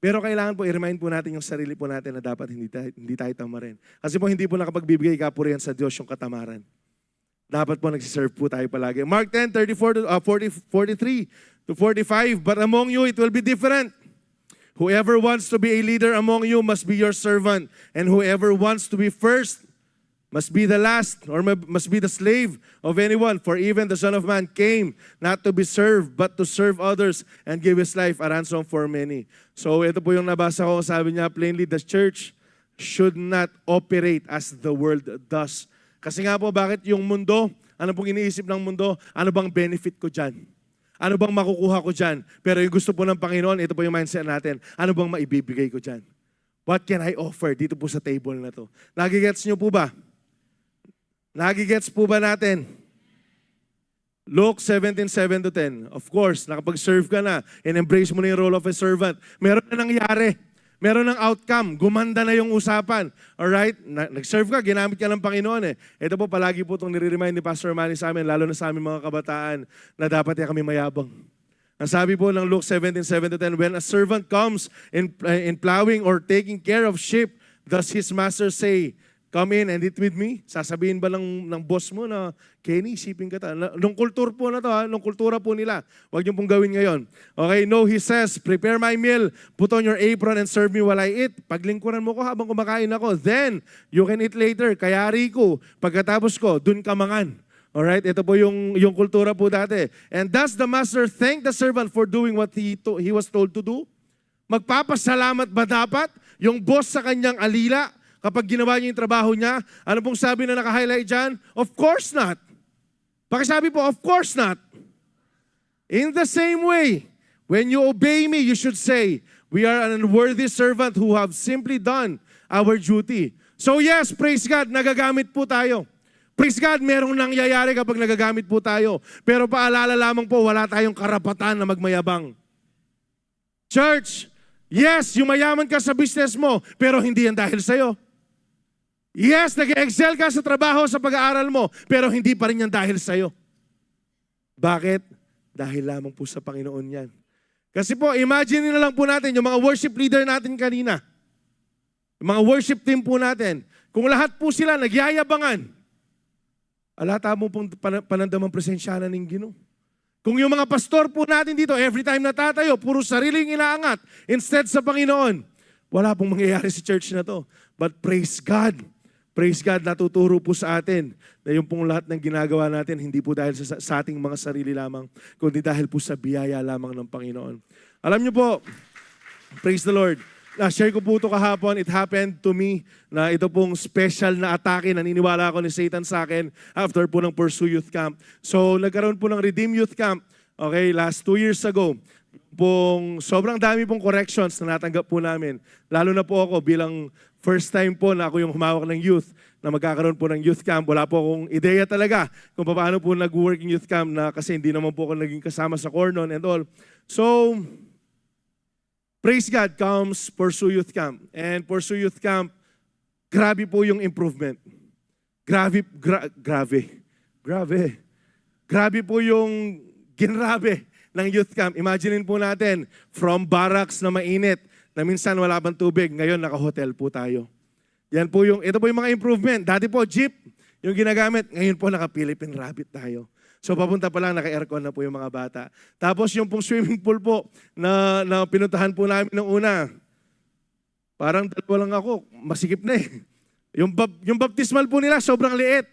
Pero kailangan po i-remind po natin yung sarili po natin na dapat hindi tayo tamarin. Kasi po hindi po nakapagbibigay kapurihan sa Diyos yung katamaran. Dapat po nagsiserve po tayo palagi. Mark 10, 43 to 45, but among you it will be different. Whoever wants to be a leader among you must be your servant. And whoever wants to be first must be the last, or must be the slave of anyone. For even the Son of Man came not to be served, but to serve others and give His life a ransom for many. So ito po yung nabasa ko, sabi niya plainly, the church should not operate as the world does. Kasi nga po, bakit yung mundo, ano pong iniisip ng mundo, ano bang benefit ko dyan? Ano bang makukuha ko dyan? Pero yung gusto po ng Panginoon, ito po yung mindset natin, ano bang maibibigay ko dyan? What can I offer dito po sa table na to? Nagigets niyo po ba? Nagigets po ba natin? Luke 17:7-10. Of course, nakapag-serve ka na and embrace mo na yung role of a servant. Meron na nangyari. Meron ng outcome. Gumanda na yung usapan. Alright? Nag-serve ka, ginamit ka ng Panginoon eh. Ito po, palagi po itong nire-remind ni Pastor Manny sa amin, lalo na sa aming mga kabataan, na dapat kami mayabang. Ang sabi po ng Luke 17:7-10, when a servant comes in plowing or taking care of sheep, does his master say, come in and eat with me? Sasabihin ba ng boss mo na, Kenny, isipin ka ta. Nung kultura po na to, nung kultura po nila. Huwag niyo pong gawin ngayon. Okay, no, he says, prepare my meal, put on your apron and serve me while I eat. Paglingkuran mo ko habang kumakain ako. Then, you can eat later. Kayari ko. Pagkatapos ko, dun ka mangan. Alright, ito po yung kultura po dati. And does the master thank the servant for doing what he was told to do? Magpapasalamat ba dapat yung boss sa kanyang alila kapag ginawa niya yung trabaho niya? Ano pong sabi na naka-highlight dyan? Of course not. Pakisabi po, of course not. In the same way, when you obey me, you should say, we are an unworthy servant who have simply done our duty. So yes, praise God, nagagamit po tayo. Praise God, merong nangyayari kapag nagagamit po tayo. Pero paalala lamang po, wala tayong karapatan na magmayabang. Church, Yes, yumayaman ka sa business mo, pero hindi yan dahil sa'yo. Yes, nag-excel ka sa trabaho, sa pag-aaral mo, pero hindi pa rin yan dahil sa'yo. Bakit? Dahil lamang po sa Panginoon yan. Kasi po, imagine na lang po natin, yung mga worship leader natin kanina, yung mga worship team po natin, kung lahat po sila nagyayabangan, alata mo pong panandamang presensyanan ng Ginoo. Kung yung mga pastor po natin dito, every time natatayo, puro sariling inaangat, instead sa Panginoon, wala pong mangyayari sa church na to. But praise God, natuturo po sa atin na yung pong lahat ng ginagawa natin, hindi po dahil sa ating mga sarili lamang, kundi dahil po sa biyaya lamang ng Panginoon. Alam niyo po, praise the Lord, na-share ko po ito kahapon, it happened to me na ito pong special na atake, naniniwala ako ni Satan sa akin after po ng Pursue Youth Camp. So nagkaroon po ng Redeem Youth Camp, okay, last 2 years ago. Sobrang dami pong corrections na natanggap po namin. Lalo na po ako bilang first time po na ako yung humawak ng youth na magkakaroon po ng youth camp. Wala po akong ideya talaga kung paano po nag-working youth camp na kasi hindi naman po ako naging kasama sa Cornon and all. So, praise God comes Pursue Youth Camp. And Pursue Youth Camp, grabe po yung improvement. Grabe po yung ginrabe ng youth camp. Imaginein po natin, from barracks na mainit, na minsan wala bang tubig, ngayon naka-hotel po tayo. Ito po yung mga improvement. Dati po, jeep yung ginagamit. Ngayon po naka-Philippine Rabbit tayo. So papunta pa lang, naka-aircon na po yung mga bata. Tapos yung pong swimming pool po na pinuntahan po namin ng una, parang dalawa lang ako, masikip na eh. Yung baptismal po nila, sobrang liit.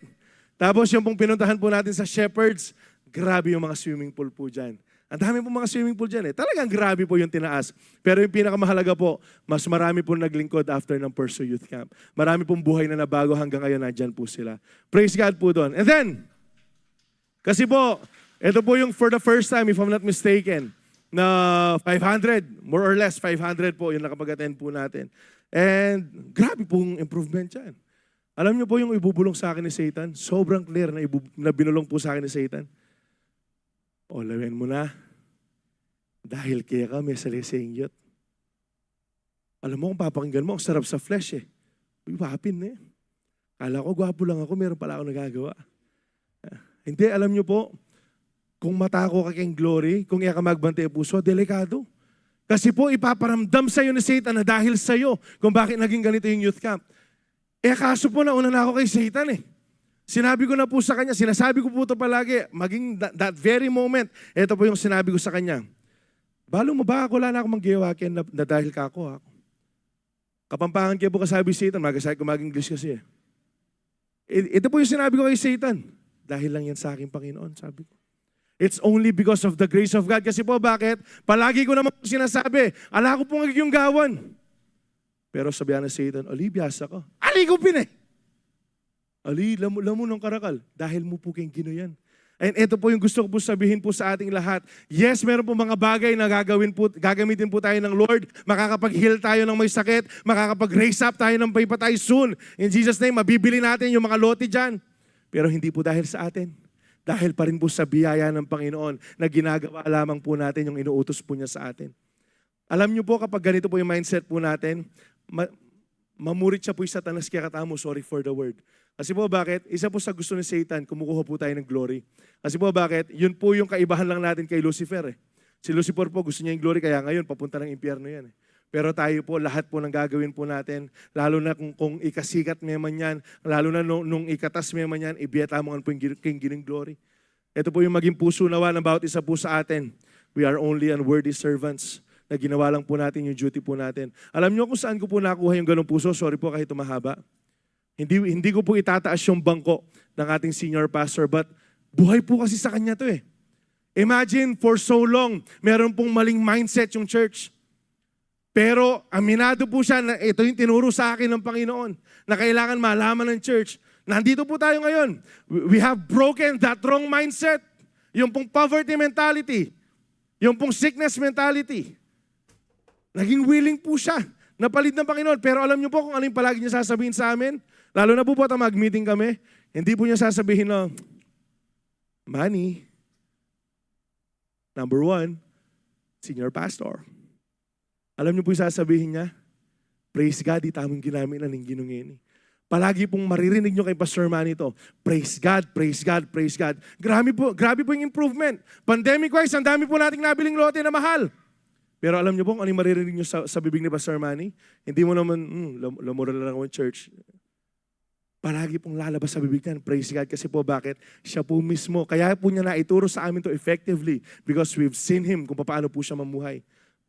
Tapos yung pong pinuntahan po natin sa Shepherds, grabe yung mga swimming pool po dyan. Ang dami po mga swimming pool dyan eh. Talagang grabe po yung tinaas. Pero yung pinakamahalaga po, mas marami po naglingkod after ng Pursue Youth Camp. Marami pong buhay na nabago hanggang ngayon, nandyan po sila. Praise God po doon. And then, kasi po, ito po yung for the first time, if I'm not mistaken, na 500, more or less 500 po yung nakapag-attend po natin. And grabe pong improvement dyan. Alam niyo po yung ibubulong sa akin ni Satan? Sobrang clear na binulong po sa akin ni Satan. O, lawin mo na. Dahil kaya kami sa lesengyot. Alam mo, kung papakinggan mo, ang sarap sa flesh eh. Uy, wapin na eh. Kala ko, gwapo lang ako, meron pala ako nagagawa. Hindi, alam nyo po, kung matako ka kayong glory, kung iya ka magbantay puso, delikado. Kasi po, ipaparamdam sa'yo ni Satan na dahil sa'yo kung bakit naging ganito yung youth camp. Kaso po, nauna na ako kay Satan eh. Sinabi ko na po sa kanya, sinasabi ko po ito palagi, maging that very moment, ito po yung sinabi ko sa kanya. Balo mo ba, wala na ako manggiyawakin na dahil ka ako. Ha? Kapampangan kaya po kasabi Satan, magasabi ko mag-English kasi eh. Ito po yung sinabi ko kay Satan. Dahil lang yan sa aking Panginoon, sabi ko. It's only because of the grace of God. Kasi po, bakit? Palagi ko naman sinasabi, ala ko po magiging gawan. Pero sabihan ng Satan, Ali, biyasa ka. Ali ko pin eh. Ali, lamo ng karakal. Dahil mo po kayong ginoyan. And ito po yung gusto ko po sabihin po sa ating lahat. Yes, meron po mga bagay na gagamitin po tayo ng Lord. Makakapag-heal tayo ng may sakit. Makakapag-raise up tayo ng paypatay soon. In Jesus' name, mabibili natin yung mga lote dyan. Pero hindi po dahil sa atin. Dahil pa rin po sa biyaya ng Panginoon na ginagawa lamang po natin yung inuutos po niya sa atin. Alam niyo po kapag ganito po yung mindset po natin, mamurit siya po yung Satanas kaya katamo, sorry for the word. Kasi po bakit? Isa po sa gusto ni Satan, kumukuha po tayo ng glory. Kasi po bakit? Yun po yung kaibahan lang natin kay Lucifer eh. Si Lucifer po gusto niya yung glory, kaya ngayon papunta ng impyerno yan eh. Pero tayo po, lahat po ng gagawin po natin, lalo na kung ikasikat meman yan, lalo na nung ikatas meman yan, ibiyata mo po yung gining glory. Ito po yung maging puso nawa ng bawat isa po sa atin. We are only unworthy servants na ginawa lang po natin yung duty po natin. Alam niyo kung saan ko po nakuha yung ganong puso? Sorry po kahit mahaba. Hindi ko po itataas yung bangko ng ating senior pastor, but buhay po kasi sa kanya to eh. Imagine, for so long, meron pong maling mindset yung church. Pero aminado po siya na ito yung tinuro sa akin ng Panginoon na kailangan malaman ng church. Nandito po tayo ngayon. We have broken that wrong mindset. Yung pong poverty mentality. Yung pong sickness mentality. Naging willing po siya. Napalit ng Panginoon. Pero alam niyo po kung ano yung palagi niya sasabihin sa amin? Lalo na po mag-meeting kami, hindi po niya sasabihin na, Manny, number 1, senior pastor. Alam niyo po yung sasabihin niya? Praise God, di tamang ginamit na ng ginungin. Palagi pong maririnig nyo kay Pastor Manny ito. Praise God, praise God, praise God. Grabe po yung improvement. Pandemic-wise, ang dami po nating nabiling lote na mahal. Pero alam niyo po kung ano yung maririnig nyo sa bibig ni Pastor Manny? Hindi mo naman, lamura lang ako ng church. Palagi pong lalabas sa bibig niyan, praise God. Kasi po bakit? Siya po mismo. Kaya po niya naituro sa amin to effectively because we've seen Him kung paano po siya mamuhay.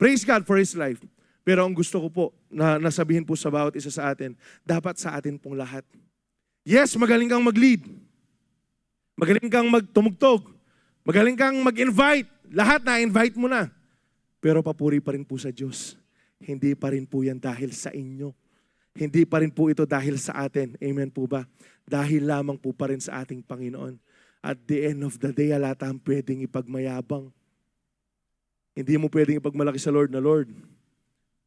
Praise God for His life. Pero ang gusto ko po na nasabihin po sa bawat isa sa atin, dapat sa atin pong lahat. Yes, magaling kang mag-lead. Magaling kang magtumugtog. Magaling kang mag-invite. Lahat na-invite mo na. Pero papuri pa rin po sa Diyos. Hindi pa rin po yan dahil sa inyo. Hindi pa rin po ito dahil sa atin. Amen po ba? Dahil lamang po pa rin sa ating Panginoon. At the end of the day, wala tayong pwedeng ipagmayabang. Hindi mo pwedeng ipagmalaki sa Lord na, Lord,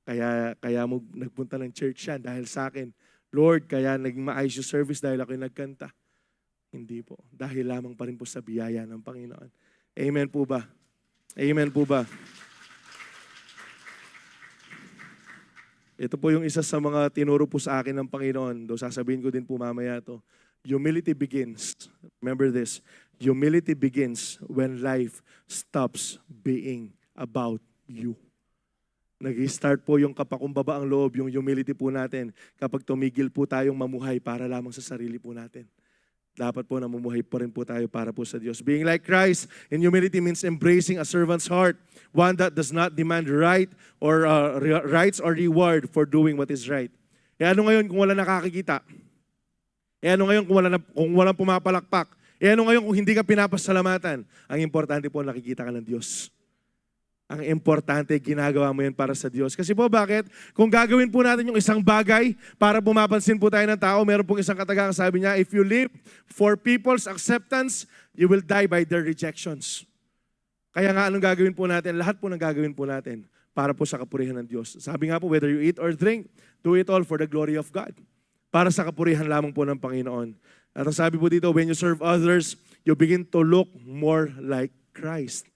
kaya mo nagpunta ng church yan dahil sa akin. Lord, kaya naging maayos yung service dahil ako'y nagkanta. Hindi po. Dahil lamang pa rin po sa biyaya ng Panginoon. Amen po ba? Amen po ba? Ito po yung isa sa mga tinuro po sa akin ng Panginoon. Though sasabihin ko din po mamaya to. Humility begins. Remember this. Humility begins when life stops being about you. Nag-start po yung kapakumbaba ang loob, yung humility po natin kapag tumigil po tayong mamuhay para lamang sa sarili po natin. Dapat po namumuhay pa rin po tayo para po sa Diyos. Being like Christ in humility means embracing a servant's heart, one that does not demand rights or reward for doing what is right. E ano ngayon kung wala nakakikita? E ano ngayon kung walang pumapalakpak? E ano ngayon kung hindi ka pinapasalamatan? Ang importante po nakikita ka ng Diyos. Ang importante, ginagawa mo yan para sa Diyos. Kasi po bakit? Kung gagawin po natin yung isang bagay para pumapansin po tayo ng tao, meron pong isang katagang sabi niya, if you live for people's acceptance, you will die by their rejections. Kaya nga anong gagawin po natin? Lahat po ng gagawin po natin para po sa kapurihan ng Diyos. Sabi nga po, whether you eat or drink, do it all for the glory of God. Para sa kapurihan lamang po ng Panginoon. At ang sabi po dito, when you serve others, you begin to look more like Christ.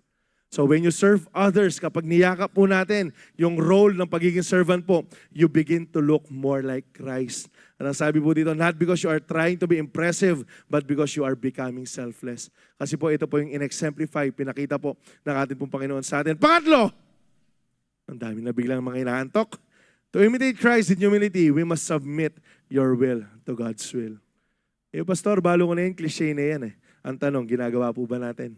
So when you serve others, kapag niyakap po natin yung role ng pagiging servant po, you begin to look more like Christ. At ang sabi po dito, not because you are trying to be impressive, but because you are becoming selfless. Kasi po ito po yung in-exemplify, pinakita po ng ating pong Panginoon sa atin. Pangatlo, ang dami na biglang mga inaantok. To imitate Christ in humility, we must submit your will to God's will. Pastor, balo ko na yung cliche na yan. Ang tanong, ginagawa po ba natin?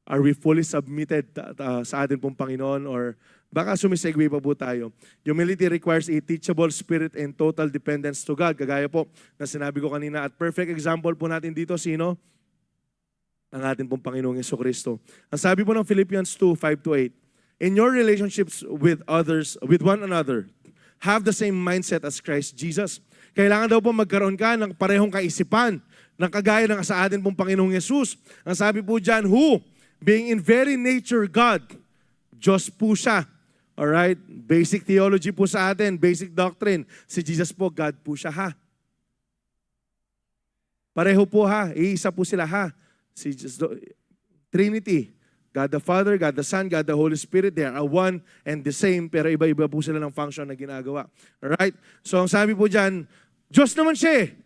Are we fully submitted sa atin pong Panginoon or baka sumisegue pa po tayo? Humility requires a teachable spirit and total dependence to God. Kagaya po na sinabi ko kanina at perfect example po natin dito, sino? Ang atin pong Panginoong Jesucristo. Ang sabi po ng Philippians 2:5-8, in your relationships with others, with one another, have the same mindset as Christ Jesus. Kailangan daw po magkaroon ka ng parehong kaisipan, ng kagaya ng sa atin pong Panginoong Yesus. Ang sabi po dyan, who? Being in very nature God, Diyos po siya. Alright? Basic theology po sa atin, basic doctrine. Si Jesus po, God po siya ha. Pareho po ha, iisa po sila ha. Si Jesus, Trinity, God the Father, God the Son, God the Holy Spirit, they are one and the same, pero iba-iba po sila ng function na ginagawa. Alright? So ang sabi po dyan, Diyos naman siya eh.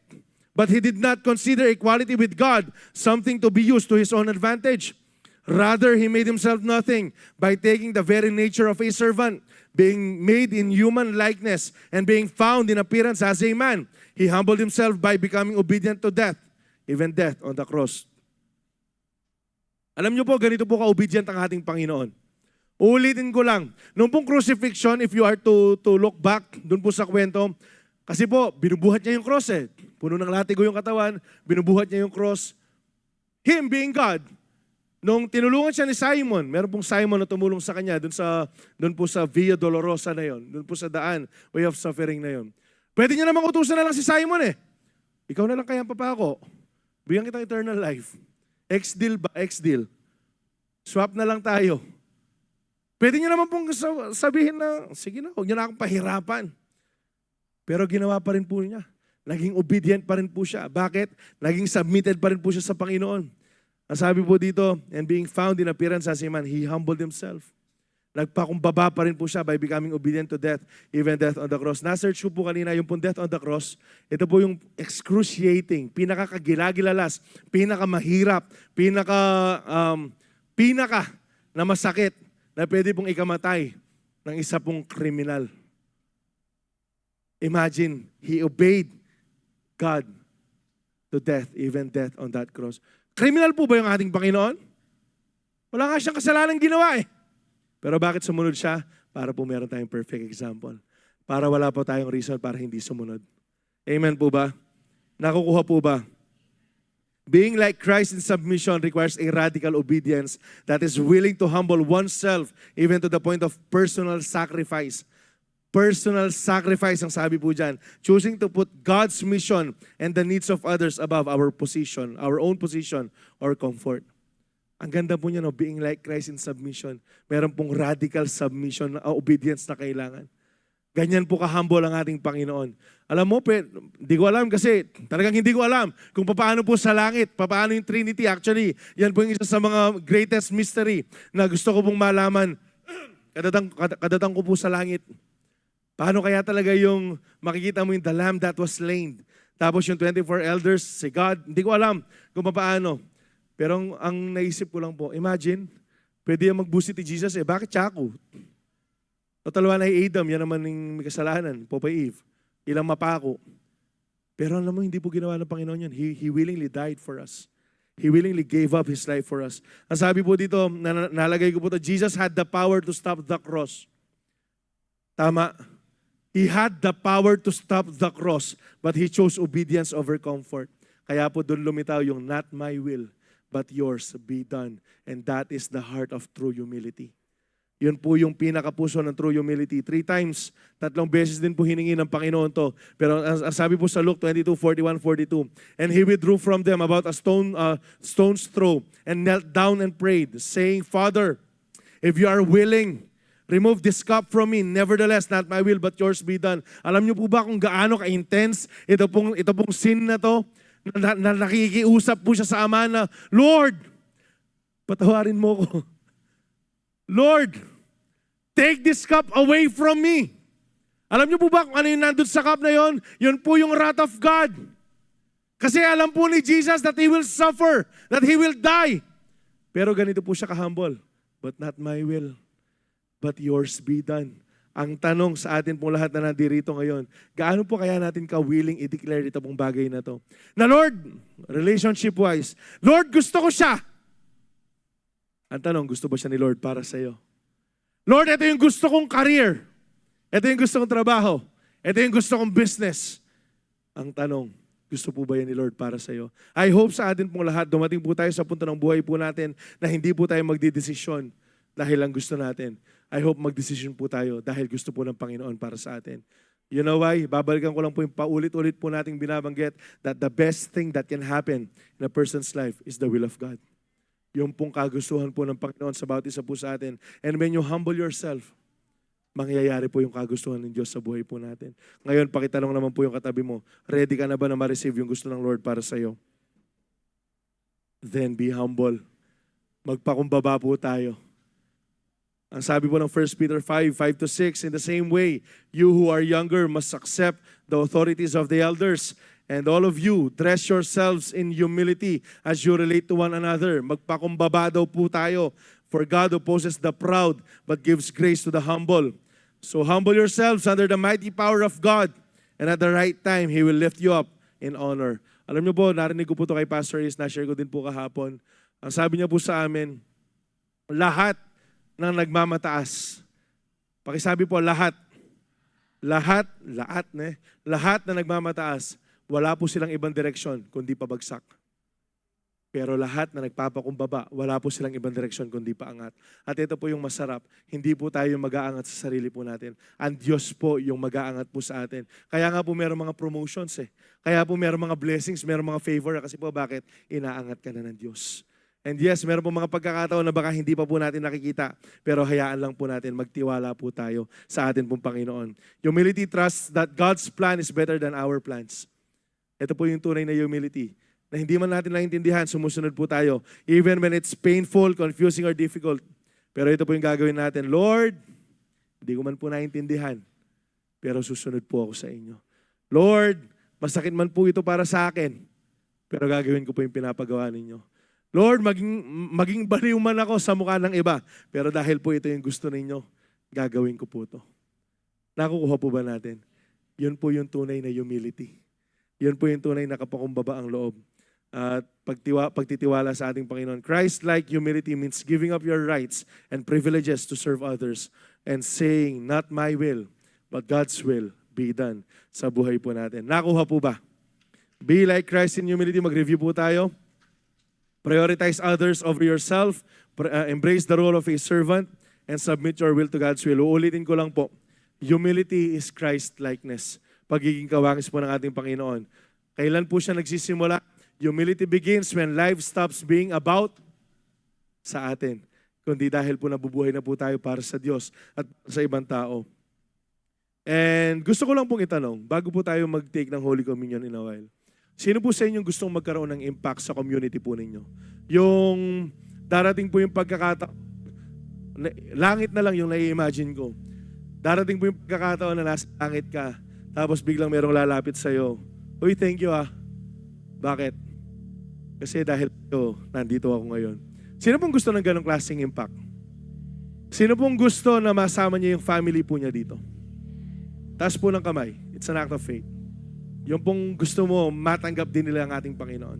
But He did not consider equality with God something to be used to His own advantage. Rather, He made Himself nothing by taking the very nature of a servant, being made in human likeness, and being found in appearance as a man. He humbled Himself by becoming obedient to death, even death on the cross. Alam niyo po, ganito po ka-obedient ang ating Panginoon. Uulitin ko lang, noong pong crucifixion, if you are to look back, dun po sa kwento, kasi po, binubuhat niya yung cross eh. Puno ng latigo yung katawan, binubuhat niya yung cross. Him being God, nung tinulungan siya ni Simon, meron pong Simon na tumulong sa kanya doon po sa Via Dolorosa na yon, doon po sa daan, way of suffering na yon. Pwede niya namang utusan na lang si Simon eh. Ikaw na lang kaya papa ako. Bigyan kita eternal life. Ex-deal ba? Ex-deal. Swap na lang tayo. Pwede niya naman pong sabihin na, sige na, huwag niyo na akong pahirapan. Pero ginawa pa rin po niya. Naging obedient pa rin po siya. Bakit? Naging submitted pa rin po siya sa Panginoon. Ang sabi po dito, and being found in appearance as a man, He humbled Himself. Nagpakumbaba pa rin po siya by becoming obedient to death, even death on the cross. Na-search ko po kanina yung pong death on the cross. Ito po yung excruciating, pinakakagilagilalas, pinakamahirap, pinaka na masakit na pwede pong ikamatay ng isa pong kriminal. Imagine, He obeyed God to death, even death on that cross. Kriminal po ba yung ating Panginoon? Wala nga siyang kasalanan ginawa eh. Pero bakit sumunod siya? Para po meron tayong perfect example. Para wala po tayong reason para hindi sumunod. Amen po ba? Nakukuha po ba? Being like Christ in submission requires a radical obedience that is willing to humble oneself even to the point of personal sacrifice. Personal sacrifice ang sabi po dyan. Choosing to put God's mission and the needs of others above our position, our own position or comfort. Ang ganda po niya, no? Being like Christ in submission. Meron pong radical submission, obedience na kailangan. Ganyan po ka-humble ang ating Panginoon. Alam mo, hindi ko alam kasi talagang hindi ko alam kung paano po sa langit, paano yung Trinity. Actually, yan po yung isa sa mga greatest mystery na gusto ko pong malaman. Kadatang ko po sa langit. Paano kaya talaga yung makikita mo yung the lamb that was slain? Tapos yung 24 elders, si God, hindi ko alam kung paano. Pero ang naisip ko lang po, imagine, pwede yung magbusit ni Jesus eh. Bakit siya ako? Total one ay Adam, yan naman yung may kasalanan. Popay Eve, ilang mapako. Pero alam mo, hindi po ginawa ng Panginoon yan. He willingly died for us. He willingly gave up His life for us. Ang sabi po dito, nalagay ko po ito, Jesus had the power to stop the cross. Tama. He had the power to stop the cross, but He chose obedience over comfort. Kaya po doon lumitaw yung not my will, but yours be done. And that is the heart of true humility. Yun po yung pinakapuso ng true humility. 3 times, 3 beses din po hiningi ng Panginoon to. Pero ang sabi po sa Luke 22:41-42, and He withdrew from them about a stone's throw and knelt down and prayed, saying, Father, if you are willing, remove this cup from me. Nevertheless, not my will, but yours be done. Alam niyo po ba kung gaano ka-intense ito pong sin na to? Na nakikiusap po siya sa Ama na, Lord, patawarin mo ko. Lord, take this cup away from me. Alam niyo po ba kung ano yung nandun sa cup na yon? Yun po yung wrath of God. Kasi alam po ni Jesus that He will suffer, that He will die. Pero ganito po siya ka-humble. But not my will, but yours be done. Ang tanong sa atin pong lahat na nandirito ngayon, gaano po kaya natin ka-willing i-declare ito pong bagay na to? Na Lord, relationship-wise, Lord, gusto ko siya. Ang tanong, gusto ba siya ni Lord para sa iyo? Lord, ito yung gusto kong career. Ito yung gusto kong trabaho. Ito yung gusto kong business. Ang tanong, gusto po ba yan ni Lord para sa iyo? I hope sa atin pong lahat, dumating po tayo sa punto ng buhay po natin na hindi po tayo magdidesisyon dahil lang gusto natin. I hope magdesisyon po tayo dahil gusto po ng Panginoon para sa atin. You know why? Babalikan ko lang po yung paulit-ulit po nating binabanggit that the best thing that can happen in a person's life is the will of God. Yung pong kagustuhan po ng Panginoon sa bawat isa po sa atin. And when you humble yourself, mangyayari po yung kagustuhan ng Diyos sa buhay po natin. Ngayon, pakitanong naman po yung katabi mo, ready ka na ba na ma-receive yung gusto ng Lord para sa iyo? Then be humble. Magpakumbaba po tayo. Ang sabi po ng 1 Peter 5:5-6, in the same way, you who are younger must accept the authorities of the elders. And all of you, dress yourselves in humility as you relate to one another. Magpakumbaba daw po tayo. For God opposes the proud, but gives grace to the humble. So humble yourselves under the mighty power of God. And at the right time, He will lift you up in honor. Alam niyo po, narinig ko po ito kay Pastor Is, na-share ko din po kahapon. Ang sabi niya po sa amin, lahat ng nagmamataas. Pakisabi po, lahat na nagmamataas, wala po silang ibang direksyon kundi pabagsak. Pero lahat na nagpapakumbaba, wala po silang ibang direksyon kundi paangat. At ito po yung masarap, hindi po tayo mag-aangat sa sarili po natin. Ang Diyos po yung mag-aangat po sa atin. Kaya nga po meron mga promotions eh. Kaya po meron mga blessings, meron mga favor. Kasi po bakit? Inaangat ka na ng Diyos. And yes, meron po mga pagkakataon na baka hindi pa po natin nakikita, pero hayaan lang po natin, magtiwala po tayo sa atin pong Panginoon. Humility trusts that God's plan is better than our plans. Ito po yung tunay na humility. Na hindi man natin naintindihan, sumusunod po tayo. Even when it's painful, confusing, or difficult, Pero ito po yung gagawin natin. Lord, hindi ko man po naintindihan, pero susunod po ako sa inyo. Lord, masakit man po ito para sa akin, pero gagawin ko po yung pinapagawa ninyo. Lord, maging baliw man ako sa mukha ng iba, pero dahil po ito yung gusto ninyo, gagawin ko po ito. Nakukuha po ba natin? Yun po yung tunay na humility. Yun po yung tunay na kapakumbaba ang loob. At pagtitiwala sa ating Panginoon. Christ-like humility means giving up your rights and privileges to serve others and saying, not my will, but God's will be done sa buhay po natin. Nakuha po ba? Be like Christ in humility. Mag-review po tayo. Prioritize others over yourself. Embrace the role of a servant and submit your will to God's will. Uulitin ko lang po. Humility is Christ-likeness. Pagiging kawangis po ng ating Panginoon. Kailan po siya nagsisimula? Humility begins when life stops being about sa atin. Kundi dahil po nabubuhay na po tayo para sa Diyos at sa ibang tao. And gusto ko lang pong itanong, bago po tayo mag-take ng Holy Communion in a while, sino po sa inyo gustong magkaroon ng impact sa community po ninyo? Yung darating po yung pagkakataon, langit na lang yung nai-imagine ko. Darating po yung pagkakataon na nasa langit ka, tapos biglang merong lalapit sa'yo. Uy, thank you ah. Bakit? Kasi dahil nandito ako ngayon. Sino pong gusto ng ganong klaseng impact? Sino pong gusto na masama niya yung family po niya dito? Taas po ng kamay. It's an act of faith. Yung pong gusto mo, matanggap din nila ang ating Panginoon.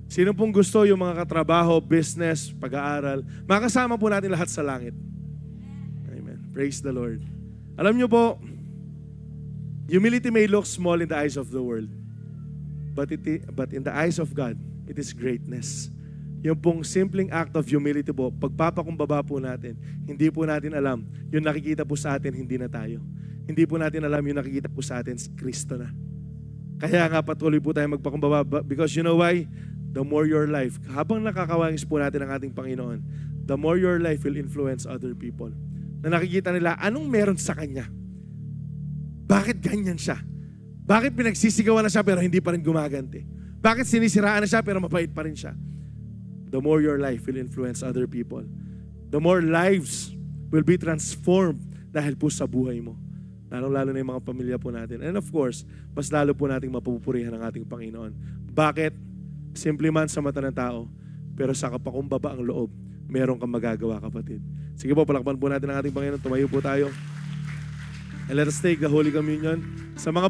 Sino pong gusto yung mga katrabaho, business, pag-aaral, makasama po natin lahat sa langit. Amen. Praise the Lord. Alam niyo po, humility may look small in the eyes of the world, but in the eyes of God, it is greatness. Yung pong simpleng act of humility po, pagpapakumbaba po natin, hindi po natin alam, yung nakikita po sa atin, hindi na tayo. Hindi po natin alam yung nakikita po sa atin, Kristo na. Kaya nga patuloy po tayo magpakumbaba because you know why? The more your life, habang nakakawangis po natin ang ating Panginoon, the more your life will influence other people. Na nakikita nila, anong meron sa Kanya? Bakit ganyan siya? Bakit pinagsisigawan na siya pero hindi pa rin gumaganti? Bakit sinisiraan na siya pero mabait pa rin siya? The more your life will influence other people. The more lives will be transformed dahil po sa buhay mo. Lalo-lalo na yung mga pamilya po natin. And of course, mas lalo po nating mapupurihan ang ating Panginoon. Bakit? Simple man sa mata ng tao, pero sa kapakumbaba ang loob, meron kang magagawa, kapatid. Sige po, palakpan po natin ang ating Panginoon. Tumayo po tayo. And let us take the Holy Communion. Sa mga